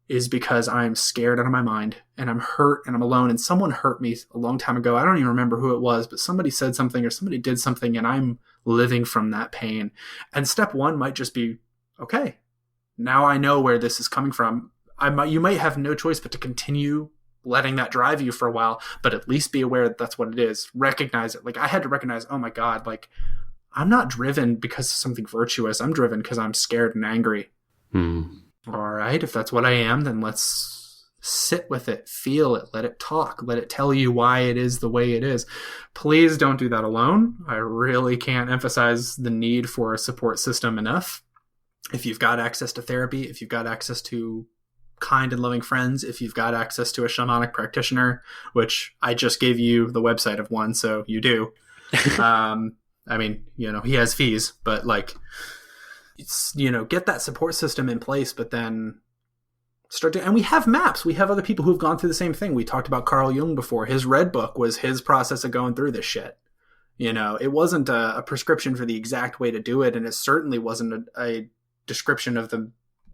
is because I'm scared out of my mind and I'm hurt and I'm alone, and someone hurt me a long time ago. I don't even remember who it was, but somebody said something or somebody did something, and I'm living from that pain. And step one might just be, okay, now I know where this is coming from. You might have no choice but to continue letting that drive you for a while, but at least be aware that that's what it is. Recognize it. Like I had to recognize, oh my God, like I'm not driven because of something virtuous. I'm driven because I'm scared and angry. All right, if that's what I am, then let's sit with it, feel it, let it talk, let it tell you why it is the way it is. Please don't do that alone. I really can't emphasize the need for a support system enough. If you've got access to therapy, if you've got access to kind and loving friends, if you've got access to a shamanic practitioner, which I just gave you the website of one, so you do. I mean, he has fees, but like, it's, get that support system in place, but then and we have maps. We have other people who've gone through the same thing. We talked about Carl Jung before. His Red Book was his process of going through this shit. It wasn't a prescription for the exact way to do it. And it certainly wasn't a description of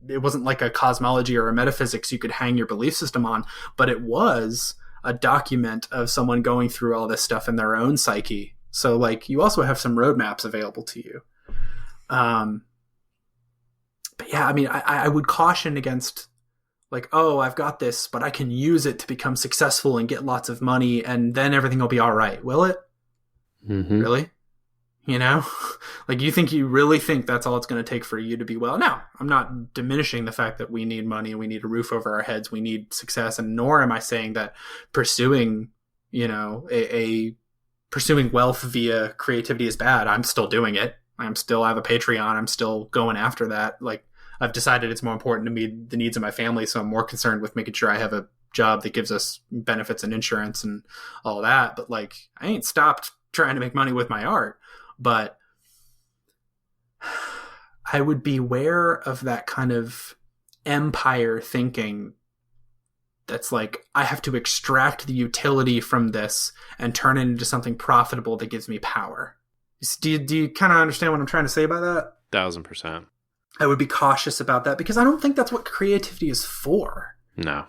it wasn't like a cosmology or a metaphysics you could hang your belief system on, but it was a document of someone going through all this stuff in their own psyche. So like you also have some roadmaps available to you. But yeah, I mean, I would caution against like, oh, I've got this, but I can use it to become successful and get lots of money, and then everything will be all right. Will it? Mm-hmm. Really? Like you really think that's all it's going to take for you to be well? No, I'm not diminishing the fact that we need money, we need a roof over our heads, we need success, and nor am I saying that pursuing, pursuing wealth via creativity is bad. I'm still doing it. I have a Patreon. I'm still going after that. Like I've decided it's more important to meet the needs of my family. So I'm more concerned with making sure I have a job that gives us benefits and insurance and all that. But like, I ain't stopped trying to make money with my art, but I would beware of that kind of empire thinking. That's like, I have to extract the utility from this and turn it into something profitable that gives me power. Do you kind of understand what I'm trying to say by that? 1000%. I would be cautious about that because I don't think that's what creativity is for. No.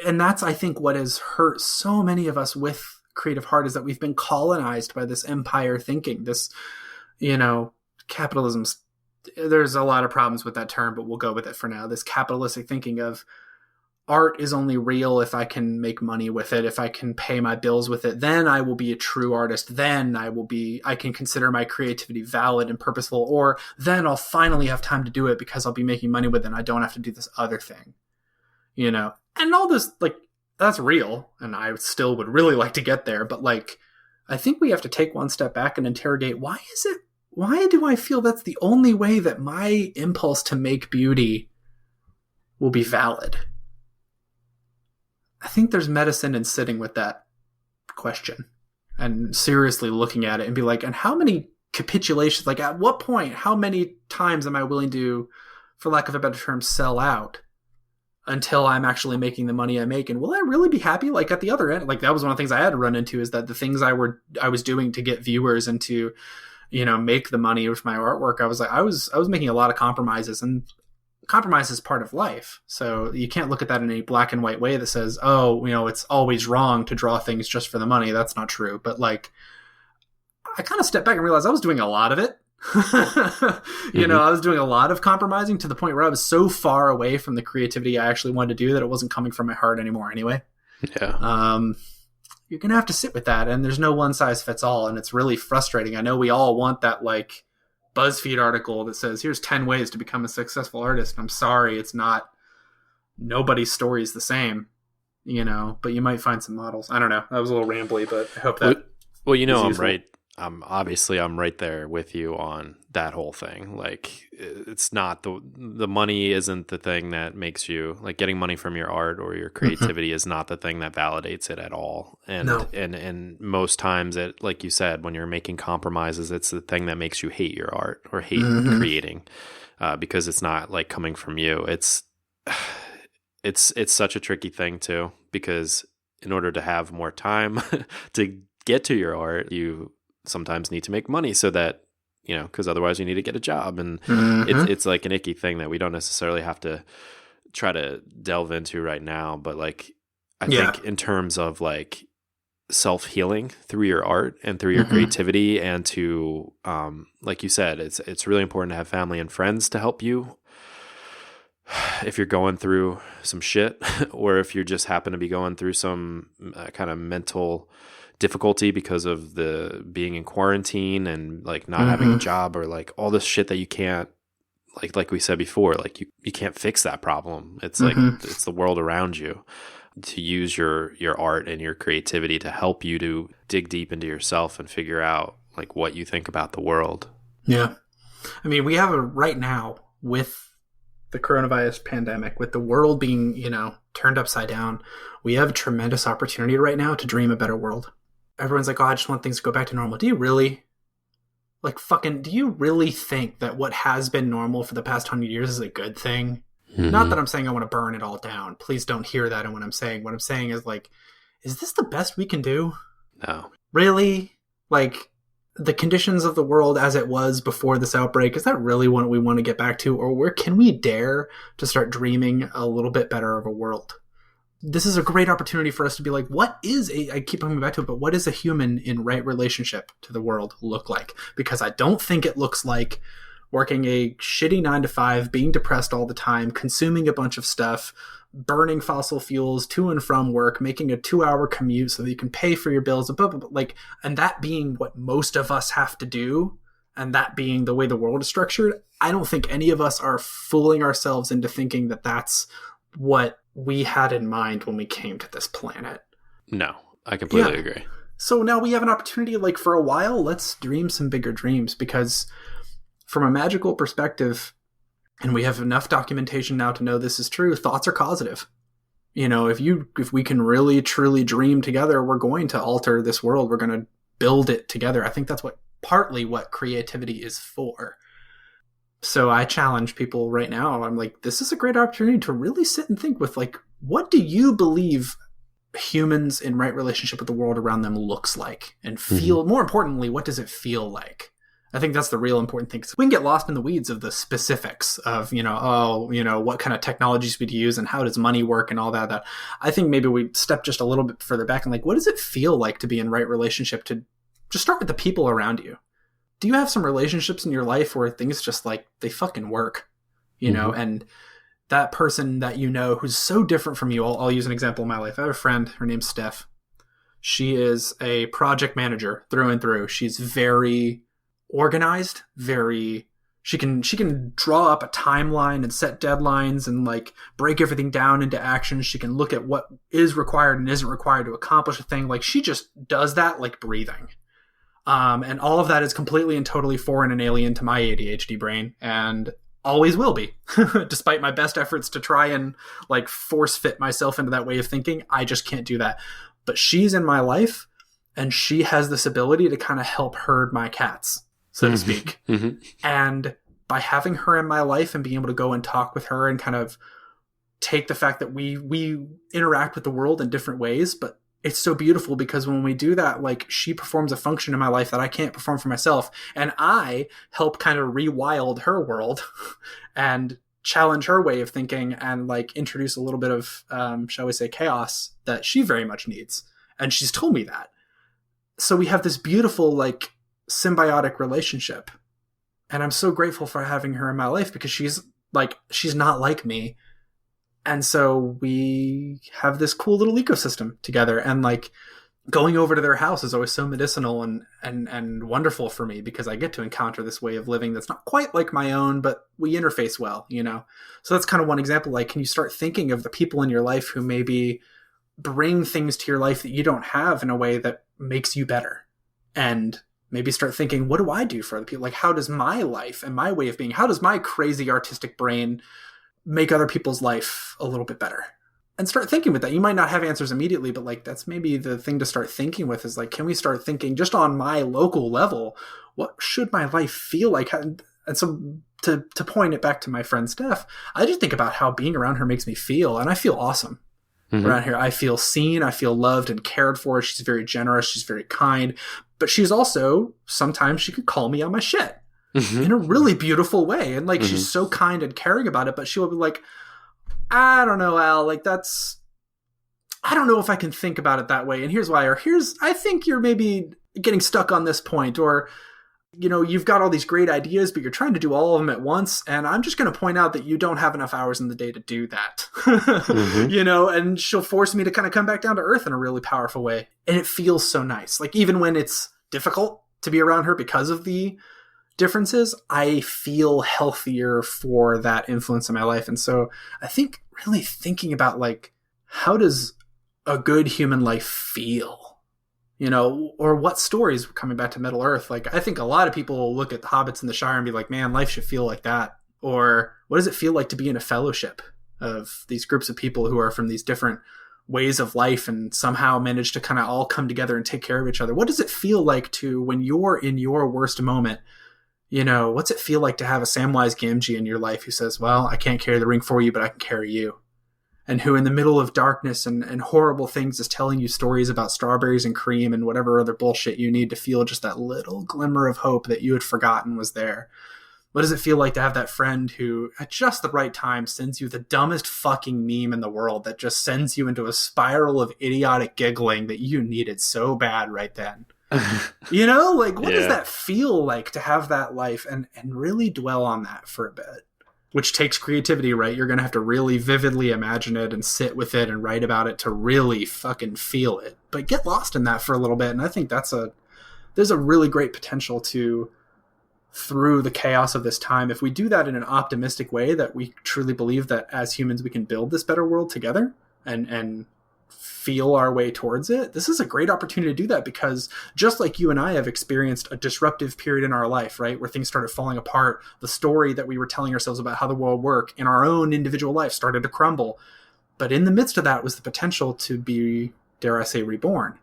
And that's, I think, what has hurt so many of us with creative heart is that we've been colonized by this empire thinking, this, capitalism's, there's a lot of problems with that term, but we'll go with it for now. This capitalistic thinking of art is only real if I can make money with it, if I can pay my bills with it, then I will be a true artist. Then I can consider my creativity valid and purposeful, or then I'll finally have time to do it because I'll be making money with it and I don't have to do this other thing, and all this, like, that's real. And I still would really like to get there. But like, I think we have to take one step back and interrogate, why do I feel that's the only way that my impulse to make beauty will be valid? I think there's medicine in sitting with that question and seriously looking at it and be like, and how many capitulations, like at what point, how many times am I willing to, for lack of a better term, sell out until I'm actually making the money I make? And will I really be happy? Like at the other end, like that was one of the things I had to run into, is that the things I was doing to get viewers and to, make the money with my artwork, I was making a lot of compromises, and compromise is part of life. So you can't look at that in a black and white way that says, oh, it's always wrong to draw things just for the money. That's not true. But like, I kind of stepped back and realized I was doing a lot of it. I was doing a lot of compromising to the point where I was so far away from the creativity I actually wanted to do that it wasn't coming from my heart anymore anyway. Yeah. You're going to have to sit with that, and there's no one size fits all. And it's really frustrating. I know we all want that like BuzzFeed article that says, here's 10 ways to become a successful artist. I'm sorry, it's not, nobody's story is the same, but you might find some models. I don't know. That was a little rambly, but I hope that. Well, I'm right. I'm right there with you on that whole thing. Like, it's not the money isn't the thing that makes you, like, getting money from your art or your creativity is not the thing that validates it at all. And No. and most times, it, like you said, when you're making compromises, it's the thing that makes you hate your art or hate creating, because it's not like coming from you. It's such a tricky thing too, because in order to have more time to get to your art, you sometimes need to make money so that, you know, because otherwise you need to get a job. And it's like an icky thing that we don't necessarily have to try to delve into right now. But like, I think in terms of like self-healing through your art and through your creativity, and to, like you said, it's really important to have family and friends to help you if you're going through some shit, or if you just happen to be going through some kind of mental difficulty because of the being in quarantine and like not having a job, or like all this shit that you can't, like we said before, like you can't fix that problem. It's like, it's the world around you. To use your art and your creativity to help you to dig deep into yourself and figure out like what you think about the world. Yeah. I mean, we have right now, with the coronavirus pandemic, with the world being, you know, turned upside down, we have a tremendous opportunity right now to dream a better world. Everyone's like, oh, I just want things to go back to normal. Do you really? Like, fucking, do you really think that what has been normal for the past 100 years is a good thing? Not that I'm saying I want to burn it all down. Please don't hear that in what I'm saying. What I'm saying is, like, is this the best we can do? No. Really? Like, the conditions of the world as it was before this outbreak, is that really what we want to get back to? Or where can we dare to start dreaming a little bit better of a world? This is a great opportunity for us to be like, I keep coming back to it, but what is a human in right relationship to the world look like? Because I don't think it looks like working a shitty 9-to-5, being depressed all the time, consuming a bunch of stuff, burning fossil fuels to and from work, making a 2-hour commute so that you can pay for your bills, blah, blah, blah, like, and that being what most of us have to do, and that being the way the world is structured. I don't think any of us are fooling ourselves into thinking that that's what we had in mind when we came to this planet. No, I completely agree. So now we have an opportunity, like, for a while, let's dream some bigger dreams, because from a magical perspective, and we have enough documentation now to know this is true, thoughts are causative. You know, if we can really truly dream together, we're going to alter this world. We're going to build it together. I think that's partly what creativity is for. So I challenge people right now. I'm like, this is a great opportunity to really sit and think with, like, what do you believe humans in right relationship with the world around them looks like and feel? More importantly, what does it feel like? I think that's the real important thing. We can get lost in the weeds of the specifics of, what kind of technologies we'd use and how does money work and all that. I think maybe we step just a little bit further back and, like, what does it feel like to be in right relationship, to just start with the people around you? Do you have some relationships in your life where things just, like, they fucking work, you know, and that person that you know who's so different from you, I'll use an example in my life. I have a friend, her name's Steph. She is a project manager through and through. She's very organized, she can draw up a timeline and set deadlines and, like, break everything down into actions. She can look at what is required and isn't required to accomplish a thing. Like, she just does that like breathing. And all of that is completely and totally foreign and alien to my ADHD brain, and always will be. Despite my best efforts to try and, like, force fit myself into that way of thinking, I just can't do that. But she's in my life, and she has this ability to kind of help herd my cats, so to speak. And by having her in my life and being able to go and talk with her and kind of take the fact that we interact with the world in different ways, but it's so beautiful because when we do that, like, she performs a function in my life that I can't perform for myself. And I help kind of rewild her world and challenge her way of thinking and, like, introduce a little bit of, shall we say, chaos that she very much needs. And she's told me that. So we have this beautiful, like, symbiotic relationship. And I'm so grateful for having her in my life because she's not like me. And so we have this cool little ecosystem together, and, like, going over to their house is always so medicinal and wonderful for me because I get to encounter this way of living that's not quite like my own, but we interface well, you know? So that's kind of one example. Like, can you start thinking of the people in your life who maybe bring things to your life that you don't have in a way that makes you better and maybe start thinking, what do I do for other people? Like, how does my life and my way of being, how does my crazy artistic brain make other people's life a little bit better? And start thinking with that. You might not have answers immediately, but like, that's maybe the thing to start thinking with is like, can we start thinking just on my local level, what should my life feel like? And so to point it back to my friend Steph, I just think about how being around her makes me feel. And I feel awesome around here. I feel seen. I feel loved and cared for. She's very generous. She's very kind. But she's also, sometimes she could call me on my shit in a really beautiful way. And like, she's so kind and caring about it, but she'll be like, I don't know, Al, like I don't know if I can think about it that way. And here's why, or I think you're maybe getting stuck on this point, or, you know, you've got all these great ideas, but you're trying to do all of them at once. And I'm just going to point out that you don't have enough hours in the day to do that, you know, and she'll force me to kind of come back down to earth in a really powerful way. And it feels so nice. Like, even when it's difficult to be around her because of the differences, I feel healthier for that influence in my life. And so I think really thinking about like, how does a good human life feel, you know, or what stories, coming back to Middle Earth, like I think a lot of people will look at the hobbits in the Shire and be like, man, life should feel like that. Or what does it feel like to be in a fellowship of these groups of people who are from these different ways of life and somehow manage to kind of all come together and take care of each other? What does it feel like to, when you're in your worst moment, you know, what's it feel like to have a Samwise Gamgee in your life who says, well, I can't carry the ring for you, but I can carry you. And who in the middle of darkness and horrible things is telling you stories about strawberries and cream and whatever other bullshit you need to feel just that little glimmer of hope that you had forgotten was there. What does it feel like to have that friend who at just the right time sends you the dumbest fucking meme in the world that just sends you into a spiral of idiotic giggling that you needed so bad right then? You know, like what does that feel like to have that life, and really dwell on that for a bit, which takes creativity, right? You're going to have to really vividly imagine it and sit with it and write about it to really fucking feel it, but get lost in that for a little bit. And I think there's a really great potential to, through the chaos of this time, if we do that in an optimistic way, that we truly believe that as humans we can build this better world together and feel our way towards it. This is a great opportunity to do that, because just like you and I have experienced a disruptive period in our life, right, where things started falling apart, the story that we were telling ourselves about how the world worked in our own individual life started to crumble. But in the midst of that was the potential to be, dare I say, reborn.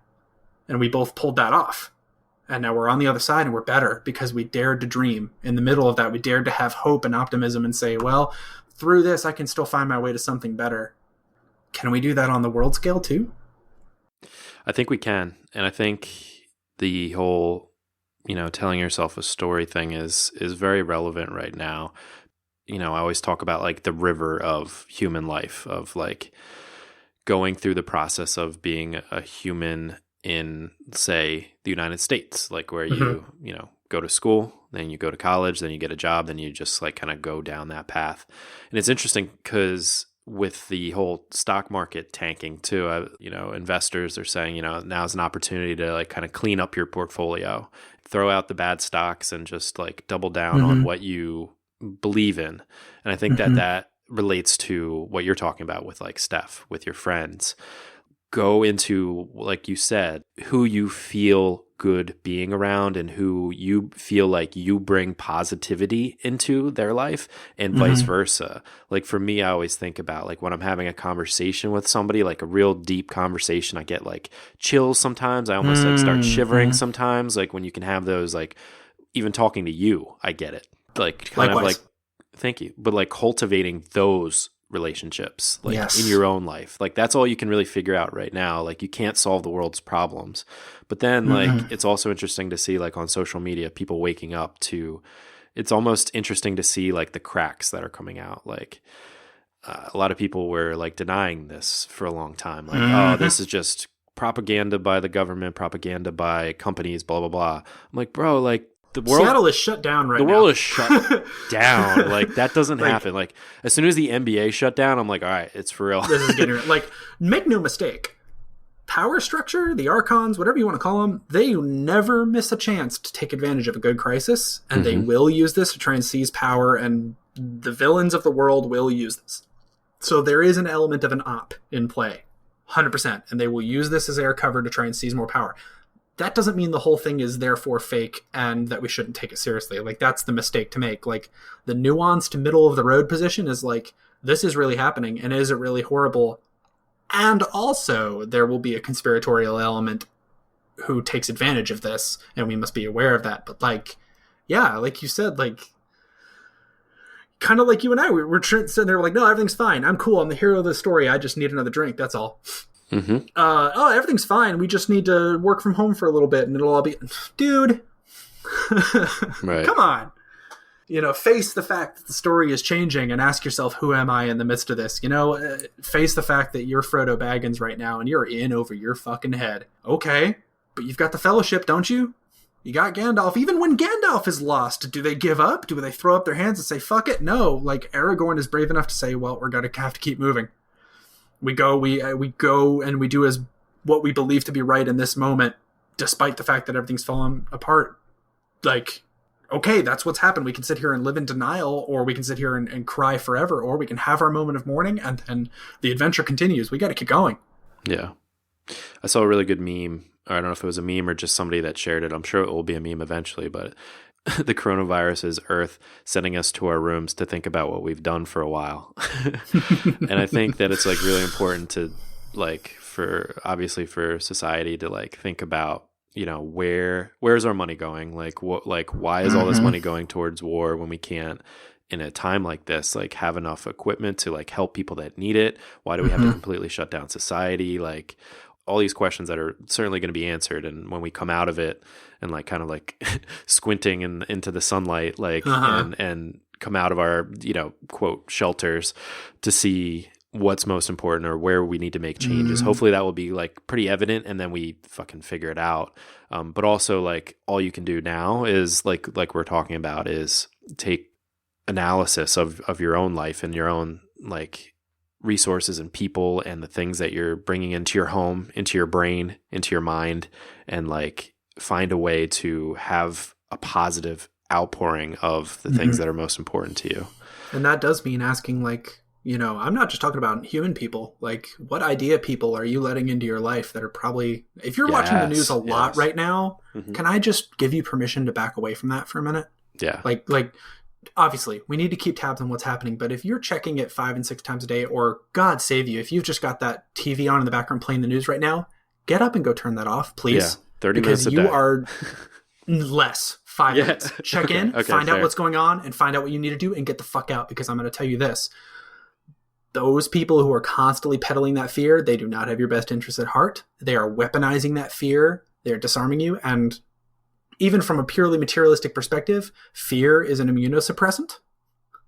And we both pulled that off. And now we're on the other side and we're better because we dared to dream. In the middle of that, we dared to have hope and optimism and say, well, through this, I can still find my way to something better. Can we do that on the world scale too? I think we can. And I think the whole, you know, telling yourself a story thing is very relevant right now. You know, I always talk about like the river of human life, of like going through the process of being a human in, say, the United States, like where you know, go to school, then you go to college, then you get a job, then you just like kind of go down that path. And it's interesting because with the whole stock market tanking too, you know, investors are saying, you know, now's an opportunity to like kind of clean up your portfolio, throw out the bad stocks and just like double down on what you believe in. And I think that relates to what you're talking about with like Steph, with your friends. Go into, like you said, who you feel good being around and who you feel like you bring positivity into their life, and vice versa. Like for me, I always think about like when I'm having a conversation with somebody, like a real deep conversation, I get like chills sometimes. I almost like start shivering sometimes. Like when you can have those, like even talking to you, I get it. Like kind of like, thank you. But like cultivating those relationships like in your own life, like that's all you can really figure out right now. Like you can't solve the world's problems, but then like it's also interesting to see like on social media people waking up to, it's almost interesting to see like the cracks that are coming out. Like a lot of people were like denying this for a long time, like oh, this is just propaganda by the government, propaganda by companies, blah blah blah. I'm like, bro, like the world, Seattle is shut down right now. The world is shut down. Like that doesn't happen. Like as soon as the NBA shut down, I'm like, all right, it's for real. This is getting like, make no mistake. Power structure, the archons, whatever you want to call them, they never miss a chance to take advantage of a good crisis, and they will use this to try and seize power, and the villains of the world will use this. So there is an element of an op in play, 100%, and they will use this as air cover to try and seize more power. that doesn't mean the whole thing is therefore fake and that we shouldn't take it seriously. Like, that's the mistake to make. Like, the nuanced middle of the road position is like, this is really happening, and is it really horrible? And also, there will be a conspiratorial element who takes advantage of this, and we must be aware of that. But, like, yeah, like you said, like, kind of like you and I, we're sitting there like, no, everything's fine. I'm cool. I'm the hero of the story. I just need another drink. That's all. Mm-hmm. Oh, everything's fine. We just need to work from home for a little bit, and it'll all be... Dude. Right. Come on. You know, face the fact that the story is changing and ask yourself, who am I in the midst of this? You know, face the fact that you're Frodo Baggins right now and you're in over your fucking head. Okay, but you've got the Fellowship, don't you? You got Gandalf. Even when Gandalf is lost, do they give up? Do they throw up their hands and say, fuck it? No. Like, Aragorn is brave enough to say, well, we're going to have to keep moving. We go and we do as what we believe to be right in this moment, despite the fact that everything's fallen apart. Like... okay, that's what's happened. We can sit here and live in denial, or we can sit here and cry forever, or we can have our moment of mourning, and then the adventure continues. We got to keep going. Yeah. I saw a really good meme, or I don't know if it was a meme or just somebody that shared it. I'm sure it will be a meme eventually, but the coronavirus is Earth sending us to our rooms to think about what we've done for a while. And I think that it's like really important to like obviously for society to like think about, you know, where's our money going? Like what, like why is all this money going towards war when we can't in a time like this, like have enough equipment to like help people that need it? Why do we have to completely shut down society? Like all these questions that are certainly going to be answered. And when we come out of it and like kind of like squinting into the sunlight, like, and come out of our, you know, quote shelters to see what's most important or where we need to make changes. Hopefully that will be like pretty evident, and then we fucking figure it out. But also like all you can do now is like we're talking about is take analysis of your own life and your own like resources and people and the things that you're bringing into your home, into your brain, into your mind, and like find a way to have a positive outpouring of the things that are most important to you. And that does mean asking like, you know, I'm not just talking about human people. Like, what idea people are you letting into your life that are probably, if you're watching the news a lot right now, can I just give you permission to back away from that for a minute? Yeah. Like, obviously, we need to keep tabs on what's happening. But if you're checking it 5 and 6 times a day, or God save you, if you've just got that TV on in the background playing the news right now, get up and go turn that off, please. Yeah, 30 minutes a day. Because you are less. 5 minutes. Check in, find out what's going on, and find out what you need to do, and get the fuck out. Because I'm going to tell you this. Those people who are constantly peddling that fear, they do not have your best interests at heart. They are weaponizing that fear. They're disarming you. And even from a purely materialistic perspective, fear is an immunosuppressant.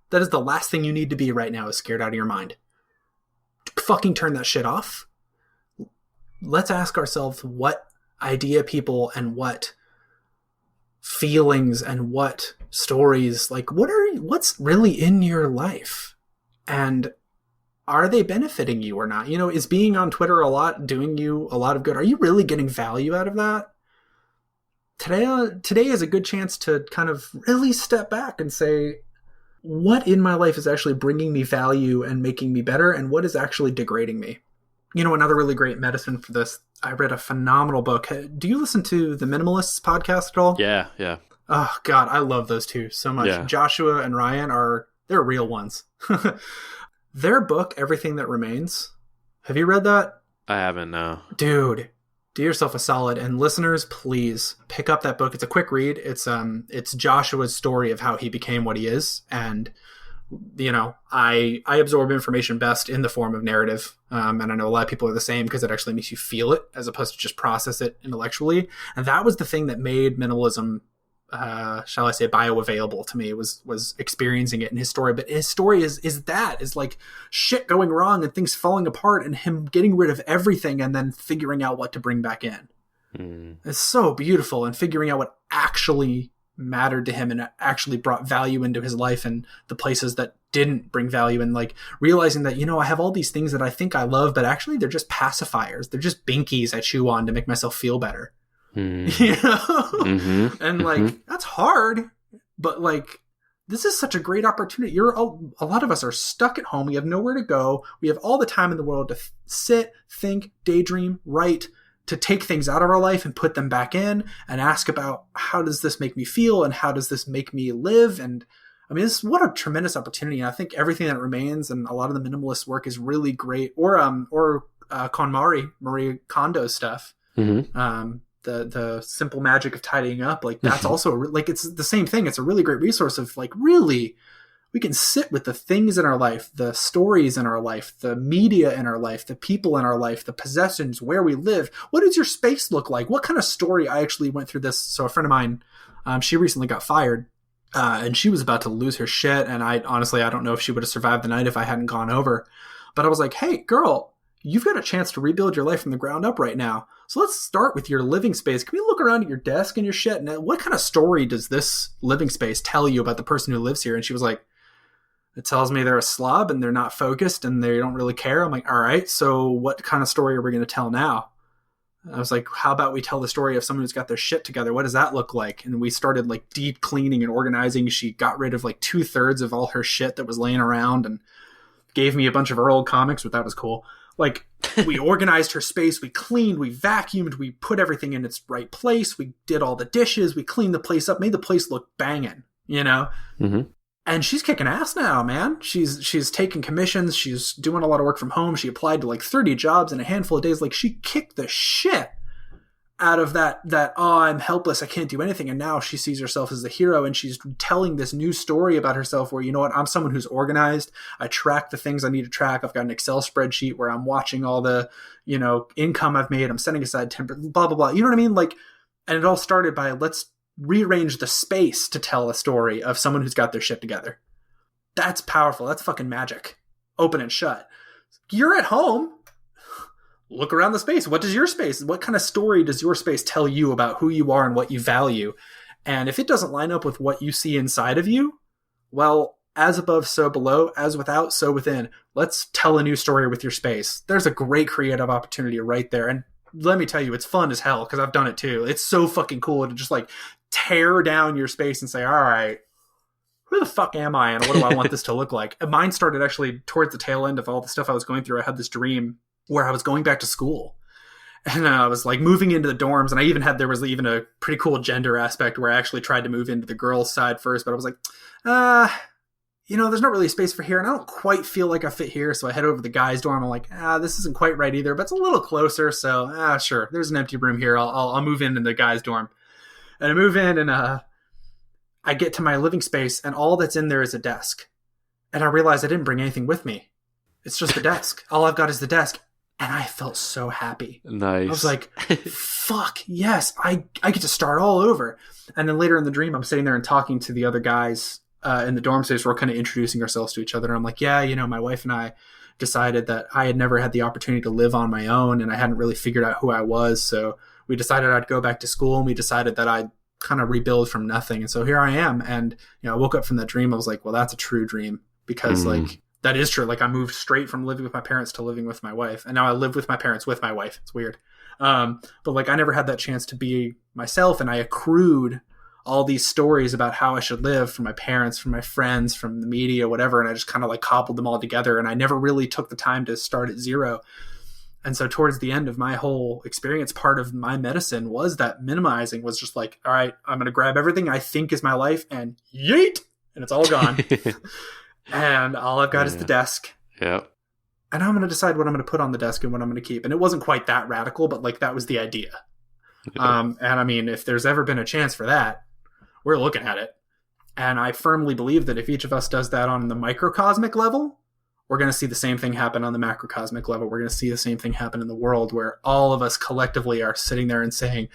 That is the last thing you need to be right now, is scared out of your mind. Fucking turn that shit off. Let's ask ourselves what idea people and what feelings and what stories, like what's really in your life? And are they benefiting you or not? You know, is being on Twitter a lot doing you a lot of good? Are you really getting value out of that? Today is a good chance to kind of really step back and say, what in my life is actually bringing me value and making me better, and what is actually degrading me? You know, another really great medicine for this, I read a phenomenal book. Do you listen to the Minimalists podcast at all? Yeah. Oh, God, I love those two so much. Yeah. Joshua and Ryan they're real ones. Their book, Everything That Remains. Have you read that? I haven't, no. Dude, do yourself a solid. And listeners, please pick up that book. It's a quick read. It's Joshua's story of how he became what he is. And, you know, I absorb information best in the form of narrative. And I know a lot of people are the same because it actually makes you feel it as opposed to just process it intellectually. And that was the thing that made minimalism, shall I say, bioavailable to me, was experiencing it in his story. But his story is like shit going wrong and things falling apart and him getting rid of everything and then figuring out what to bring back in. It's so beautiful, and figuring out what actually mattered to him and actually brought value into his life, and the places that didn't bring value, and like realizing that, you know, I have all these things that I think I love, but actually they're just pacifiers. They're just binkies I chew on to make myself feel better. You know? And like, that's hard, but like, this is such a great opportunity. A lot of us are stuck at home. We have nowhere to go. We have all the time in the world to sit, think, daydream, write, to take things out of our life and put them back in and ask about how does this make me feel and how does this make me live. And I mean, what a tremendous opportunity. And I think everything that remains and a lot of the minimalist work is really great. Or KonMari, Marie Kondo's stuff. Mm-hmm. The simple magic of tidying up. Like that's also like, it's the same thing. It's a really great resource of like, really, we can sit with the things in our life, the stories in our life, the media in our life, the people in our life, the possessions, where we live. What does your space look like? What kind of story? I actually went through this. So a friend of mine, she recently got fired and she was about to lose her shit. And I don't know if she would have survived the night if I hadn't gone over. But I was like, hey, girl, you've got a chance to rebuild your life from the ground up right now. So let's start with your living space. Can we look around at your desk and your shit? And what kind of story does this living space tell you about the person who lives here? And she was like, it tells me they're a slob and they're not focused and they don't really care. I'm like, all right, so what kind of story are we going to tell now? I was like, how about we tell the story of someone who's got their shit together? What does that look like? And we started like deep cleaning and organizing. She got rid of like 2/3 of all her shit that was laying around and gave me a bunch of her old comics, but that was cool. Like we organized her space, we cleaned, we vacuumed, we put everything in its right place. We did all the dishes, we cleaned the place up, made the place look banging, you know? Mm-hmm. And she's kicking ass now, man. She's taking commissions. She's doing a lot of work from home. She applied to like 30 jobs in a handful of days. Like she kicked the shit out of that, oh, I'm helpless, I can't do anything. And now she sees herself as the hero and she's telling this new story about herself where, you know what, I'm someone who's organized. I track the things I need to track. I've got an Excel spreadsheet where I'm watching all the, you know, income I've made. I'm setting aside 10%, blah, blah, blah. You know what I mean? Like, and it all started by let's rearrange the space to tell a story of someone who's got their shit together. That's powerful. That's fucking magic. Open and shut. You're at home. Look around the space. What kind of story does your space tell you about who you are and what you value? And if it doesn't line up with what you see inside of you, well, as above, so below, as without, so within. Let's tell a new story with your space. There's a great creative opportunity right there. And let me tell you, it's fun as hell because I've done it too. It's so fucking cool to just like tear down your space and say, all right, who the fuck am I and what do I want this to look like? And mine started actually towards the tail end of all the stuff I was going through. I had this dream where I was going back to school and I was like moving into the dorms. And there was even a pretty cool gender aspect where I actually tried to move into the girls' side first, but I was like, you know, there's not really a space for here. And I don't quite feel like I fit here. So I head over to the guys' dorm. I'm like, this isn't quite right either, but it's a little closer. So sure, there's an empty room here. I'll move in the guys' dorm. And I move in and I get to my living space and all that's in there is a desk. And I realized I didn't bring anything with me. It's just the desk. All I've got is the desk. And I felt so happy. Nice. I was like, fuck, yes, I get to start all over. And then later in the dream, I'm sitting there and talking to the other guys in the dorm space. We're kind of introducing ourselves to each other. And I'm like, yeah, you know, my wife and I decided that I had never had the opportunity to live on my own and I hadn't really figured out who I was. So we decided I'd go back to school and we decided that I'd kind of rebuild from nothing. And so here I am. And, you know, I woke up from that dream. I was like, well, that's a true dream because like, that is true. Like I moved straight from living with my parents to living with my wife. And now I live with my parents with my wife. It's weird. But like I never had that chance to be myself. And I accrued all these stories about how I should live from my parents, from my friends, from the media, whatever. And I just kind of like cobbled them all together. And I never really took the time to start at zero. And so towards the end of my whole experience, part of my medicine was that minimizing was just like, all right, I'm going to grab everything I think is my life and yeet, and it's all gone. And all I've got is the desk. Yep. And I'm going to decide what I'm going to put on the desk and what I'm going to keep. And it wasn't quite that radical, but like that was the idea. Yeah. And I mean, if there's ever been a chance for that, we're looking at it. And I firmly believe that if each of us does that on the microcosmic level, we're going to see the same thing happen on the macrocosmic level. We're going to see the same thing happen in the world where all of us collectively are sitting there and saying,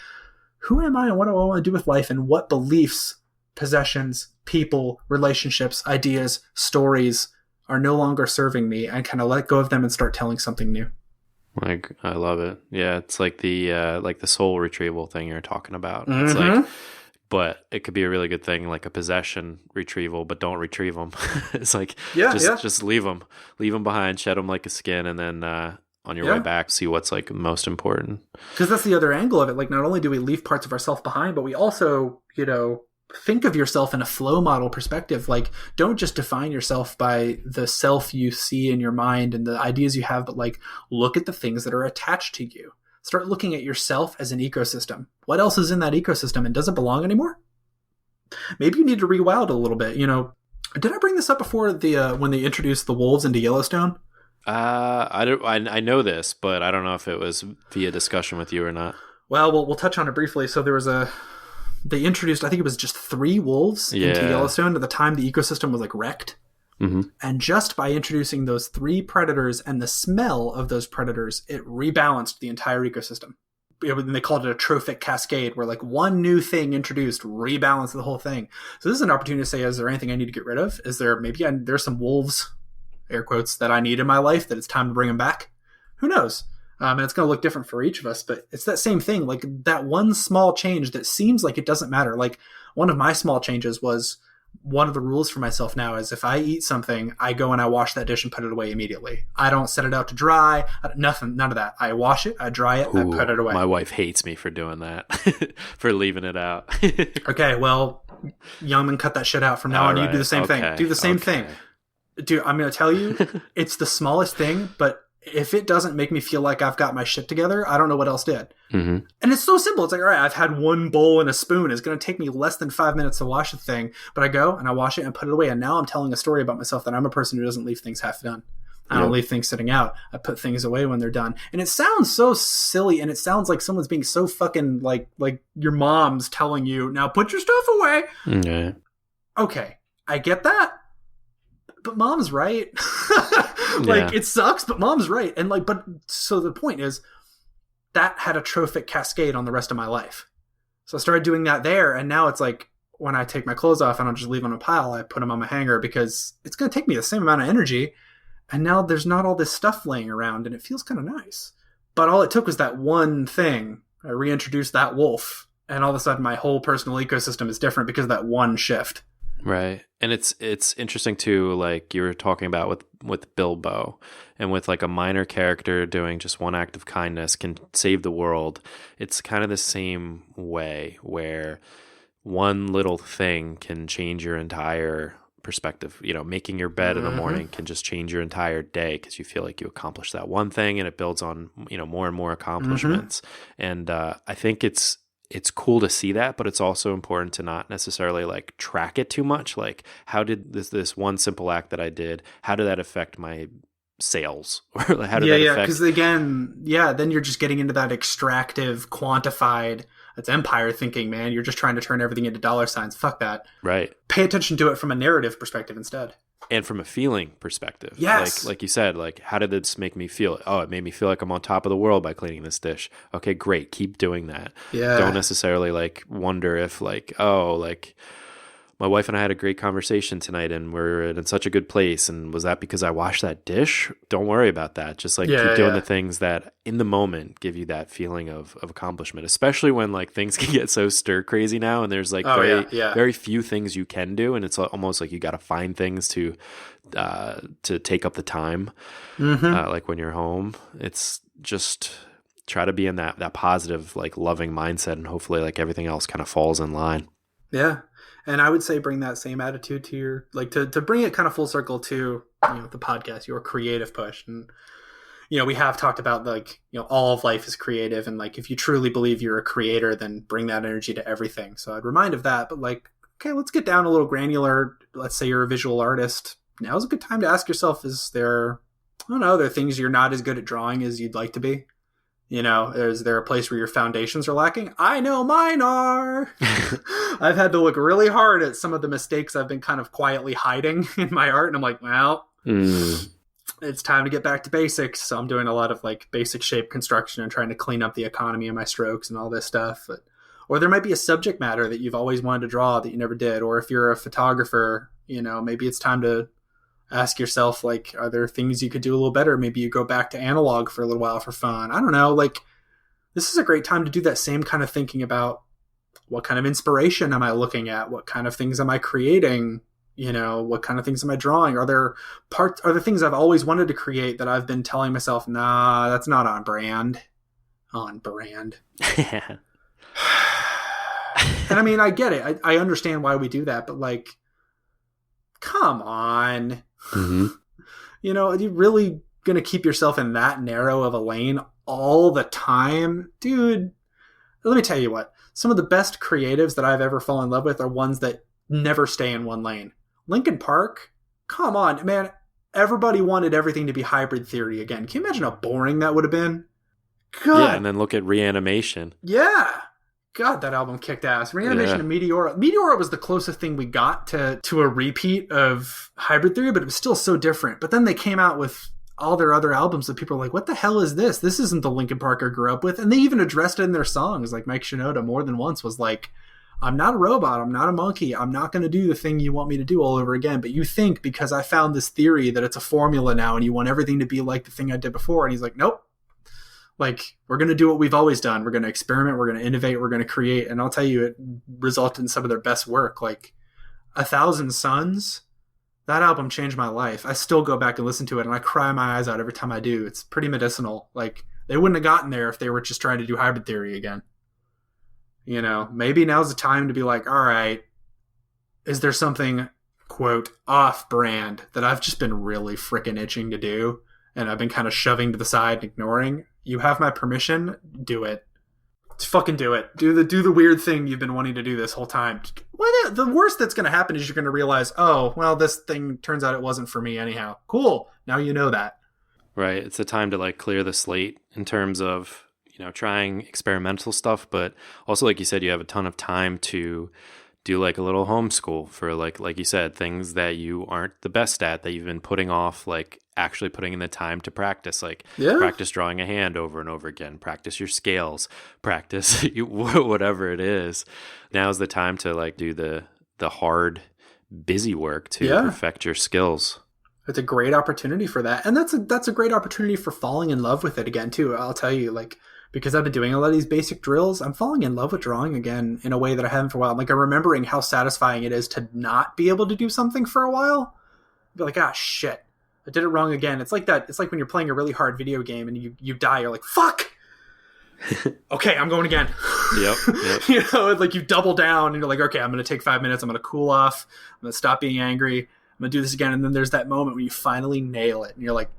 who am I and what do I want to do with life and what beliefs, possessions, people, relationships, ideas, stories are no longer serving me, and kind of let go of them and start telling something new. Like, I love it. Yeah. It's like the soul retrieval thing you're talking about. It's like, but it could be a really good thing, like a possession retrieval, but don't retrieve them. It's like, just leave them behind, shed them like a skin. And then, on your way back, see what's like most important. Because that's the other angle of it. Like, not only do we leave parts of ourselves behind, but we also, you know, think of yourself in a flow model perspective. Like, don't just define yourself by the self you see in your mind and the ideas you have, but like, look at the things that are attached to you. start looking at yourself as an ecosystem. What else is in that ecosystem, and does it belong anymore? Maybe you need to rewild a little bit. Did I bring this up before when they introduced the wolves into Yellowstone? I know this, but I don't know if it was via discussion with you or not. Well, we'll touch on it briefly. So they introduced, I think it was just 3 wolves into Yellowstone. At the time, the ecosystem was like wrecked. Mm-hmm. And just by introducing those 3 predators and the smell of those predators, it rebalanced the entire ecosystem. They called it a trophic cascade, where like one new thing introduced rebalanced the whole thing. So this is an opportunity to say, is there anything I need to get rid of? Is there there's some wolves, air quotes, that I need in my life that it's time to bring them back? Who knows? And it's going to look different for each of us, but it's that same thing. Like that one small change that seems like it doesn't matter. Like one of my small changes was, one of the rules for myself now is if I eat something, I go and I wash that dish and put it away immediately. I don't set it out to dry. None of that. I wash it, I dry it, I put it away. My wife hates me for doing that, for leaving it out. Okay, well, Youngman, cut that shit out from now on. Right. You do the same thing. Do the same thing. Dude, I'm going to tell you, it's the smallest thing, but if it doesn't make me feel like I've got my shit together, I don't know what else did. Mm-hmm. And it's so simple. It's like, all right, I've had one bowl and a spoon. It's going to take me less than 5 minutes to wash the thing, but I go and I wash it and put it away. And now I'm telling a story about myself that I'm a person who doesn't leave things half done. I don't leave things sitting out. I put things away when they're done. And it sounds so silly, and it sounds like someone's being so fucking like your mom's telling you, now put your stuff away. Yeah. Okay, I get that. But mom's right. It sucks, but mom's right. And so the point is that had a trophic cascade on the rest of my life. So I started doing that there. And now it's like, when I take my clothes off, I don't just leave them on a pile. I put them on my hanger because it's going to take me the same amount of energy. And now there's not all this stuff laying around, and it feels kind of nice. But all it took was that one thing. I reintroduced that wolf, and all of a sudden my whole personal ecosystem is different because of that one shift. Right. And it's interesting too, like you were talking about with Bilbo, and with like a minor character doing just one act of kindness can save the world. It's kind of the same way, where one little thing can change your entire perspective. Making your bed in the morning can just change your entire day because you feel like you accomplished that one thing, and it builds on, more and more accomplishments. And I think it's cool to see that, but it's also important to not necessarily like track it too much. Like, how did this one simple act that I did, how did that affect my sales? Or how did that affect? Because again, then you're just getting into that extractive, quantified, that's empire thinking, man. You're just trying to turn everything into dollar signs. Fuck that. Right. Pay attention to it from a narrative perspective instead. And from a feeling perspective. Yes. Like you said, like, how did this make me feel? Oh, it made me feel like I'm on top of the world by cleaning this dish. Okay, great. Keep doing that. Yeah. Don't necessarily like wonder if like, oh, like my wife and I had a great conversation tonight and we're in such a good place. And was that because I washed that dish? Don't worry about that. Just like keep doing the things that in the moment give you that feeling of accomplishment, especially when like things can get so stir crazy now. And there's like very few things you can do. And it's almost like you got to find things to take up the time. Like when you're home, it's just try to be in that positive, like loving mindset. And hopefully like everything else kind of falls in line. Yeah. And I would say bring that same attitude to your, like, to bring it kind of full circle to, the podcast, your creative push. And, we have talked about like, all of life is creative. And like, if you truly believe you're a creator, then bring that energy to everything. So I'd remind of that, but like, okay, let's get down a little granular. Let's say you're a visual artist. Now's a good time to ask yourself, are there things you're not as good at drawing as you'd like to be? Is there a place where your foundations are lacking? I know mine are. I've had to look really hard at some of the mistakes I've been kind of quietly hiding in my art. And I'm like, well, it's time to get back to basics. So I'm doing a lot of like basic shape construction and trying to clean up the economy of my strokes and all this stuff. Or there might be a subject matter that you've always wanted to draw that you never did. Or if you're a photographer, maybe it's time to ask yourself, like, are there things you could do a little better? Maybe you go back to analog for a little while for fun. I don't know. Like, this is a great time to do that same kind of thinking about what kind of inspiration am I looking at? What kind of things am I creating? What kind of things am I drawing? Are there things I've always wanted to create that I've been telling myself, nah, that's not on brand. On brand. And I mean, I get it. I understand why we do that, but like, come on. Are you really going to keep yourself in that narrow of a lane all the time, dude, let me tell you what. Some of the best creatives that I've ever fallen in love with are ones that never stay in one lane. Linkin Park, come on, man. Everybody wanted everything to be hybrid theory again. Can you imagine how boring that would have been? God. Yeah, and then look at Reanimation. Yeah. God, that album kicked ass. Reanimation and Meteora. Meteora was the closest thing we got to a repeat of hybrid theory, but it was still so different. But then they came out with all their other albums that people are like, what the hell is this? This isn't the Linkin Park I grew up with. And they even addressed it in their songs. Like Mike Shinoda more than once was like, I'm not a robot. I'm not a monkey. I'm not going to do the thing you want me to do all over again. But you think because I found this theory that it's a formula now and you want everything to be like the thing I did before. And he's like, nope. Like, we're going to do what we've always done. We're going to experiment. We're going to innovate. We're going to create. And I'll tell you, it resulted in some of their best work. Like 1,000 Suns, that album changed my life. I still go back and listen to it and I cry my eyes out every time I do. It's pretty medicinal. Like, they wouldn't have gotten there if they were just trying to do hybrid theory again. You know, maybe now's the time to be like, all right, is there something, quote, off-brand that I've just been really freaking itching to do and I've been kind of shoving to the side and ignoring? You have my permission. Do it. Just fucking do it. Do the weird thing you've been wanting to do this whole time. The worst that's going to happen is you're going to realize, oh, well, this thing turns out it wasn't for me anyhow. Cool. Now you know that. Right. It's a time to like clear the slate in terms of, you know, trying experimental stuff, but also, like you said, you have a ton of time to do like a little homeschool for like you said, things that you aren't the best at that you've been putting off, like actually putting in the time to practice, like practice drawing a hand over and over again, practice your scales, practice whatever it is. Now's the time to like do the hard, busy work to perfect your skills. It's a great opportunity for that. And that's a great opportunity for falling in love with it again too. I'll tell you, like, because I've been doing a lot of these basic drills, I'm falling in love with drawing again in a way that I haven't for a while. Like, I'm remembering how satisfying it is to not be able to do something for a while. Be like, ah, shit, I did it wrong again. It's like that. It's like when you're playing a really hard video game and you die, you're like, fuck. Okay, I'm going again. Yep. You know, like you double down and you're like, okay, I'm going to take 5 minutes. I'm going to cool off. I'm going to stop being angry. I'm going to do this again. And then there's that moment when you finally nail it and you're like,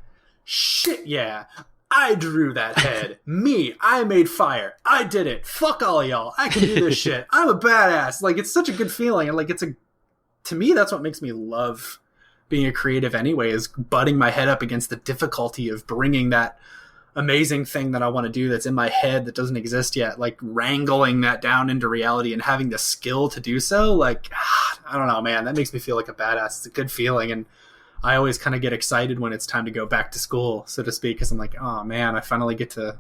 shit, yeah. I drew that head. Me. I made fire. I did it. Fuck all of y'all. I can do this shit. I'm a badass. Like, it's such a good feeling. And like, to me, that's what makes me love being a creative anyway, is butting my head up against the difficulty of bringing that amazing thing that I want to do that's in my head that doesn't exist yet, like wrangling that down into reality and having the skill to do so. Like, I don't know, man, that makes me feel like a badass. It's a good feeling. And I always kind of get excited when it's time to go back to school, so to speak, because I'm like, oh man, I finally get to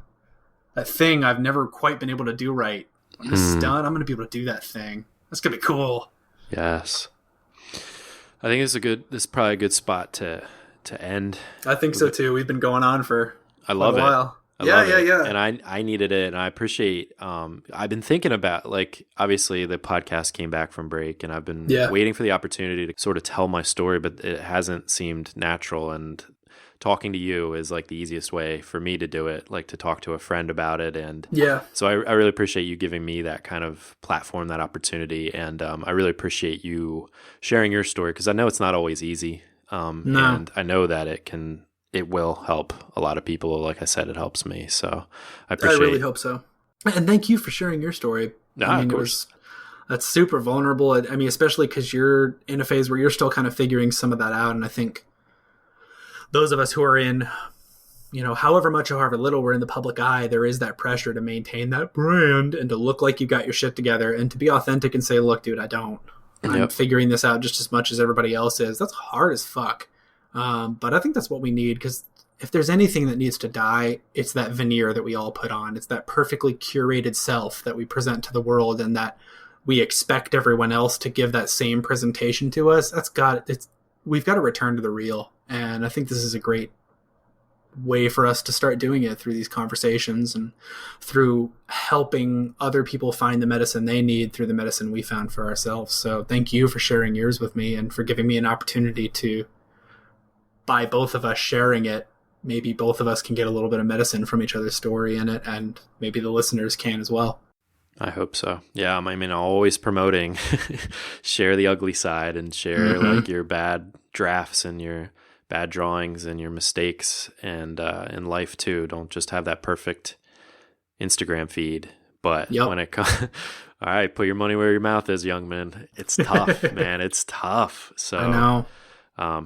that thing I've never quite been able to do right. When this is done, I'm going to be able to do that thing. That's going to be cool. Yes. I think this is probably a good spot to end. I think so too. We've been going on for a while. Yeah. And I needed it, and I appreciate. I've been thinking about, like, obviously the podcast came back from break, and I've been waiting for the opportunity to sort of tell my story, but it hasn't seemed natural. And talking to you is like the easiest way for me to do it, like to talk to a friend about it. And so I really appreciate you giving me that kind of platform, that opportunity, and I really appreciate you sharing your story, because I know it's not always easy, and I know that it will help a lot of people. Like I said, it helps me. So I really hope so. And thank you for sharing your story. I mean, of course. That's super vulnerable. I mean, especially because you're in a phase where you're still kind of figuring some of that out. And I think those of us who are in, you know, however much or however little we're in the public eye, there is that pressure to maintain that brand and to look like you got your shit together and to be authentic and say, look, dude, I don't. I'm figuring this out just as much as everybody else is. That's hard as fuck. But I think that's what we need, because if there's anything that needs to die, it's that veneer that we all put on. It's that perfectly curated self that we present to the world, and that we expect everyone else to give that same presentation to us. We've got to return to the real. And I think this is a great way for us to start doing it, through these conversations and through helping other people find the medicine they need through the medicine we found for ourselves. So thank you for sharing yours with me and for giving me an opportunity to, by both of us sharing it, maybe both of us can get a little bit of medicine from each other's story in it, and maybe the listeners can as well. I hope so. Yeah, I mean, always promoting share the ugly side and share like your bad drafts and your bad drawings and your mistakes, and in life too. Don't just have that perfect Instagram feed. But when it comes, all right, put your money where your mouth is, Youngman. It's tough, man. It's tough. So I know.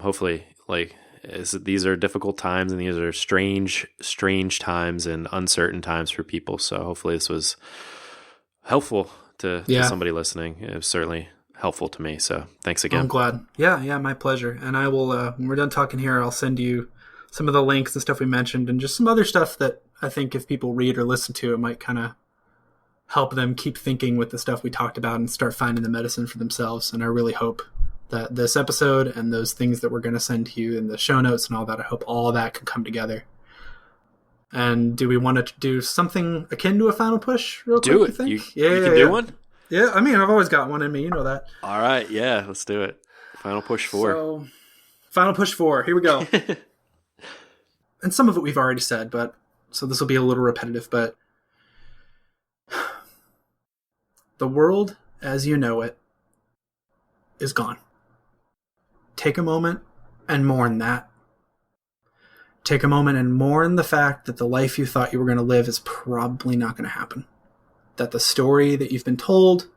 Hopefully, these are difficult times, and these are strange times and uncertain times for people. So hopefully this was helpful to somebody listening. It was certainly helpful to me. So thanks again. I'm glad. Yeah, my pleasure. And I will, when we're done talking here, I'll send you some of the links and stuff we mentioned, and just some other stuff that I think if people read or listen to, it might kind of help them keep thinking with the stuff we talked about and start finding the medicine for themselves. And I really hope that this episode and those things that we're going to send to you in the show notes and all that, I hope all that can come together. And do we want to do something akin to a final push real quick? Do it. You think? You can do one? Yeah, I mean, I've always got one in me. You know that. All right. Yeah, let's do it. Final push 4. So, final push 4. Here we go. And some of it we've already said, but so this will be a little repetitive, but the world as you know it is gone. Take a moment and mourn that. Take a moment and mourn the fact that the life you thought you were going to live is probably not going to happen. That the story that you've been told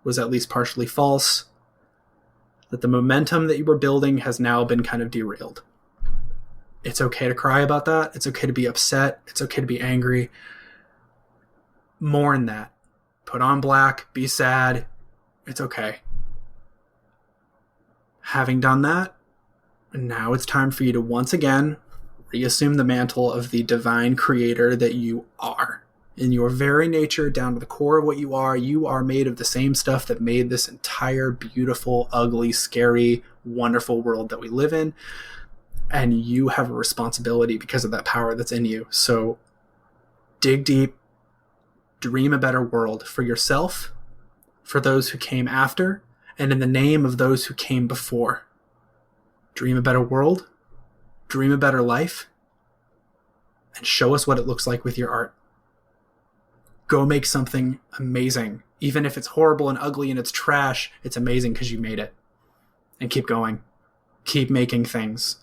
was at least partially false. That the momentum that you were building has now been kind of derailed. It's okay to cry about that. It's okay to be upset. It's okay to be angry. Mourn that. Put on black. Be sad. It's okay. Having done that, now it's time for you to once again reassume the mantle of the divine creator that you are. In your very nature, down to the core of what you are made of the same stuff that made this entire beautiful, ugly, scary, wonderful world that we live in. And you have a responsibility because of that power that's in you. So dig deep, dream a better world for yourself, for those who came after, and in the name of those who came before. Dream a better world, dream a better life, and show us what it looks like with your art. Go make something amazing. Even if it's horrible and ugly and it's trash, it's amazing because you made it. And keep going. Keep making things.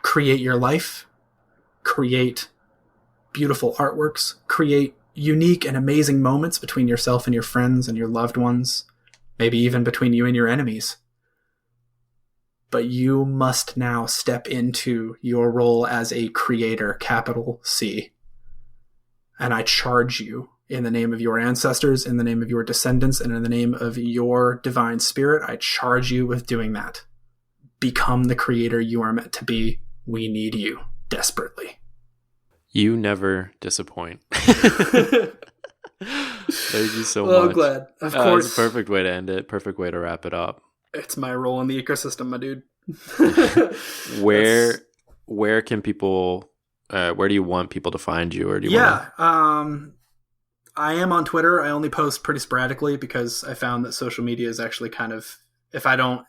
Create your life. Create beautiful artworks. Create unique and amazing moments between yourself and your friends and your loved ones. Maybe even between you and your enemies. But you must now step into your role as a creator, capital C. And I charge you, in the name of your ancestors, in the name of your descendants, and in the name of your divine spirit, I charge you with doing that. Become the creator you are meant to be. We need you desperately. You never disappoint. Thank you so much. I'm glad. Of course. It's a perfect way to end it. Perfect way to wrap it up. It's my role in the ecosystem, my dude. Where can people, where do you want people to find you? Or do you want I am on Twitter. I only post pretty sporadically because I found that social media is actually kind of, if I'm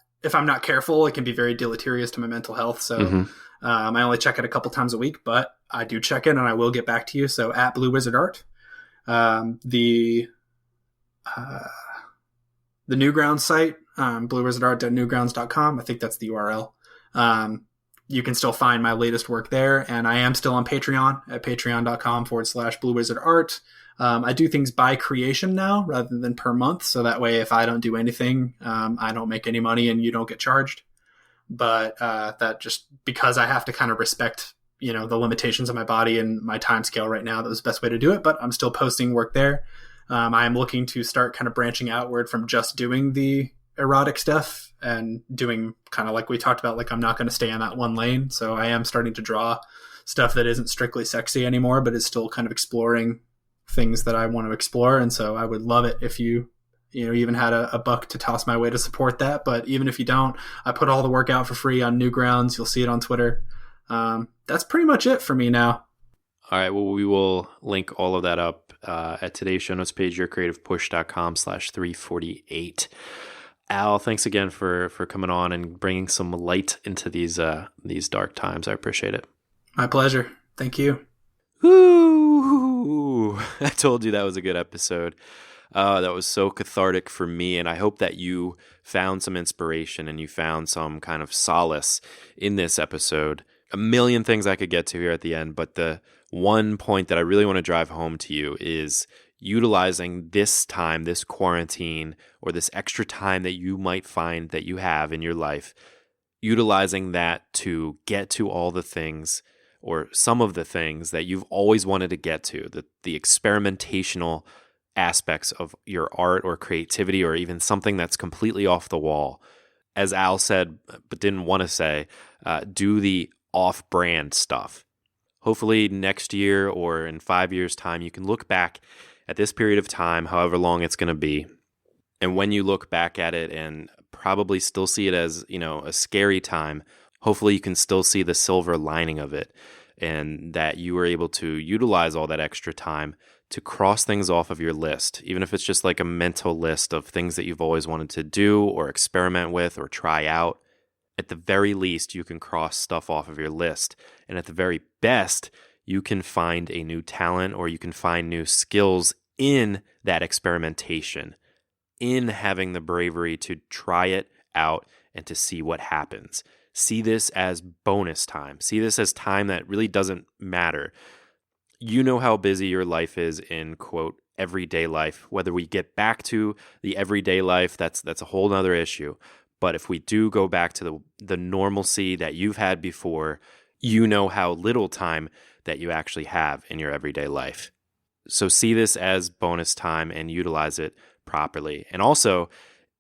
not careful, it can be very deleterious to my mental health. So I only check it a couple times a week, but I do check it and I will get back to you. So at Blue Wizard Art, the Newgrounds site, bluewizardart.newgrounds.com. I think that's the URL. You can still find my latest work there. And I am still on Patreon at patreon.com/bluewizardart. I do things by creation now rather than per month. So that way, if I don't do anything, I don't make any money and you don't get charged. But that just because I have to kind of respect, the limitations of my body and my time scale right now, that was the best way to do it. But I'm still posting work there. I am looking to start kind of branching outward from just doing the erotic stuff and doing kind of like we talked about, like I'm not going to stay in that one lane. So I am starting to draw stuff that isn't strictly sexy anymore, but is still kind of exploring things that I want to explore. And so I would love it if you even had a buck to toss my way to support that. But even if you don't, I put all the work out for free on Newgrounds. You'll see it on Twitter. That's pretty much it for me now. All right. Well, we will link all of that up at today's show notes page, yourcreativepush.com/348. Al, thanks again for coming on and bringing some light into these dark times. I appreciate it. My pleasure. Thank you. Woo! I told you that was a good episode. That was so cathartic for me, and I hope that you found some inspiration and you found some kind of solace in this episode. A million things I could get to here at the end, but the one point that I really want to drive home to you is utilizing this time, this quarantine, or this extra time that you might find that you have in your life, utilizing that to get to all the things or some of the things that you've always wanted to get to, the experimentational aspects of your art or creativity, or even something that's completely off the wall. As Al said, but didn't want to say, do the off-brand stuff. Hopefully next year or in 5 years' time, you can look back at this period of time, however long it's going to be. And when you look back at it and probably still see it as, a scary time, hopefully you can still see the silver lining of it, and that you were able to utilize all that extra time to cross things off of your list, even if it's just like a mental list of things that you've always wanted to do or experiment with or try out. At the very least, you can cross stuff off of your list. And at the very best, you can find a new talent or you can find new skills in that experimentation, in having the bravery to try it out and to see what happens. See this as bonus time. See this as time that really doesn't matter. You know how busy your life is in, quote, everyday life. Whether we get back to the everyday life, that's a whole nother issue. But if we do go back to the normalcy that you've had before, you know how little time that you actually have in your everyday life. So see this as bonus time and utilize it properly. And also,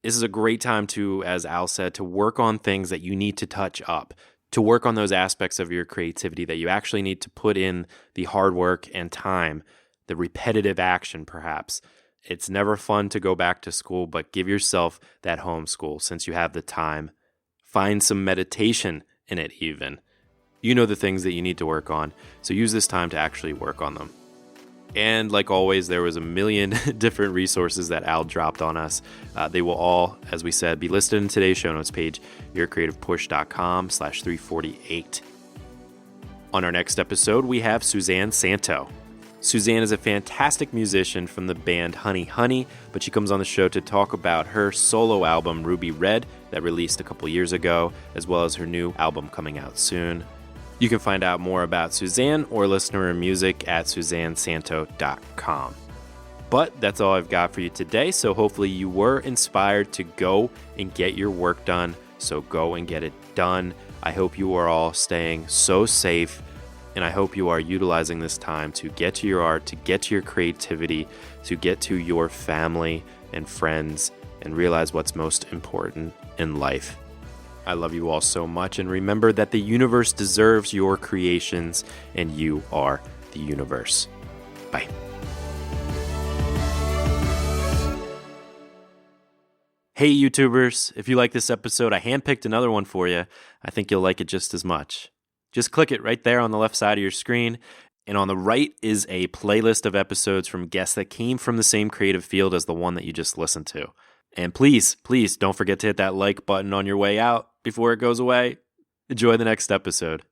this is a great time to, as Al said, to work on things that you need to touch up, to work on those aspects of your creativity that you actually need to put in the hard work and time, the repetitive action perhaps. It's never fun to go back to school, but give yourself that homeschool since you have the time. Find some meditation in it even. You know the things that you need to work on, so use this time to actually work on them. And like always, there was a million different resources that Al dropped on us. They will all, as we said, be listed in today's show notes page, yourcreativepush.com/348. On our next episode, we have Suzanne Santo. Suzanne is a fantastic musician from the band Honey Honey, but she comes on the show to talk about her solo album, Ruby Red, that released a couple years ago, as well as her new album coming out soon. You can find out more about Suzanne or listen to her music at suzannesanto.com. But that's all I've got for you today, so hopefully you were inspired to go and get your work done, so go and get it done. I hope you are all staying so safe, and I hope you are utilizing this time to get to your art, to get to your creativity, to get to your family and friends, and realize what's most important in life. I love you all so much, and remember that the universe deserves your creations, and you are the universe. Bye. Hey YouTubers, if you like this episode, I handpicked another one for you. I think you'll like it just as much. Just click it right there on the left side of your screen, and on the right is a playlist of episodes from guests that came from the same creative field as the one that you just listened to. And please don't forget to hit that like button on your way out before it goes away. Enjoy the next episode.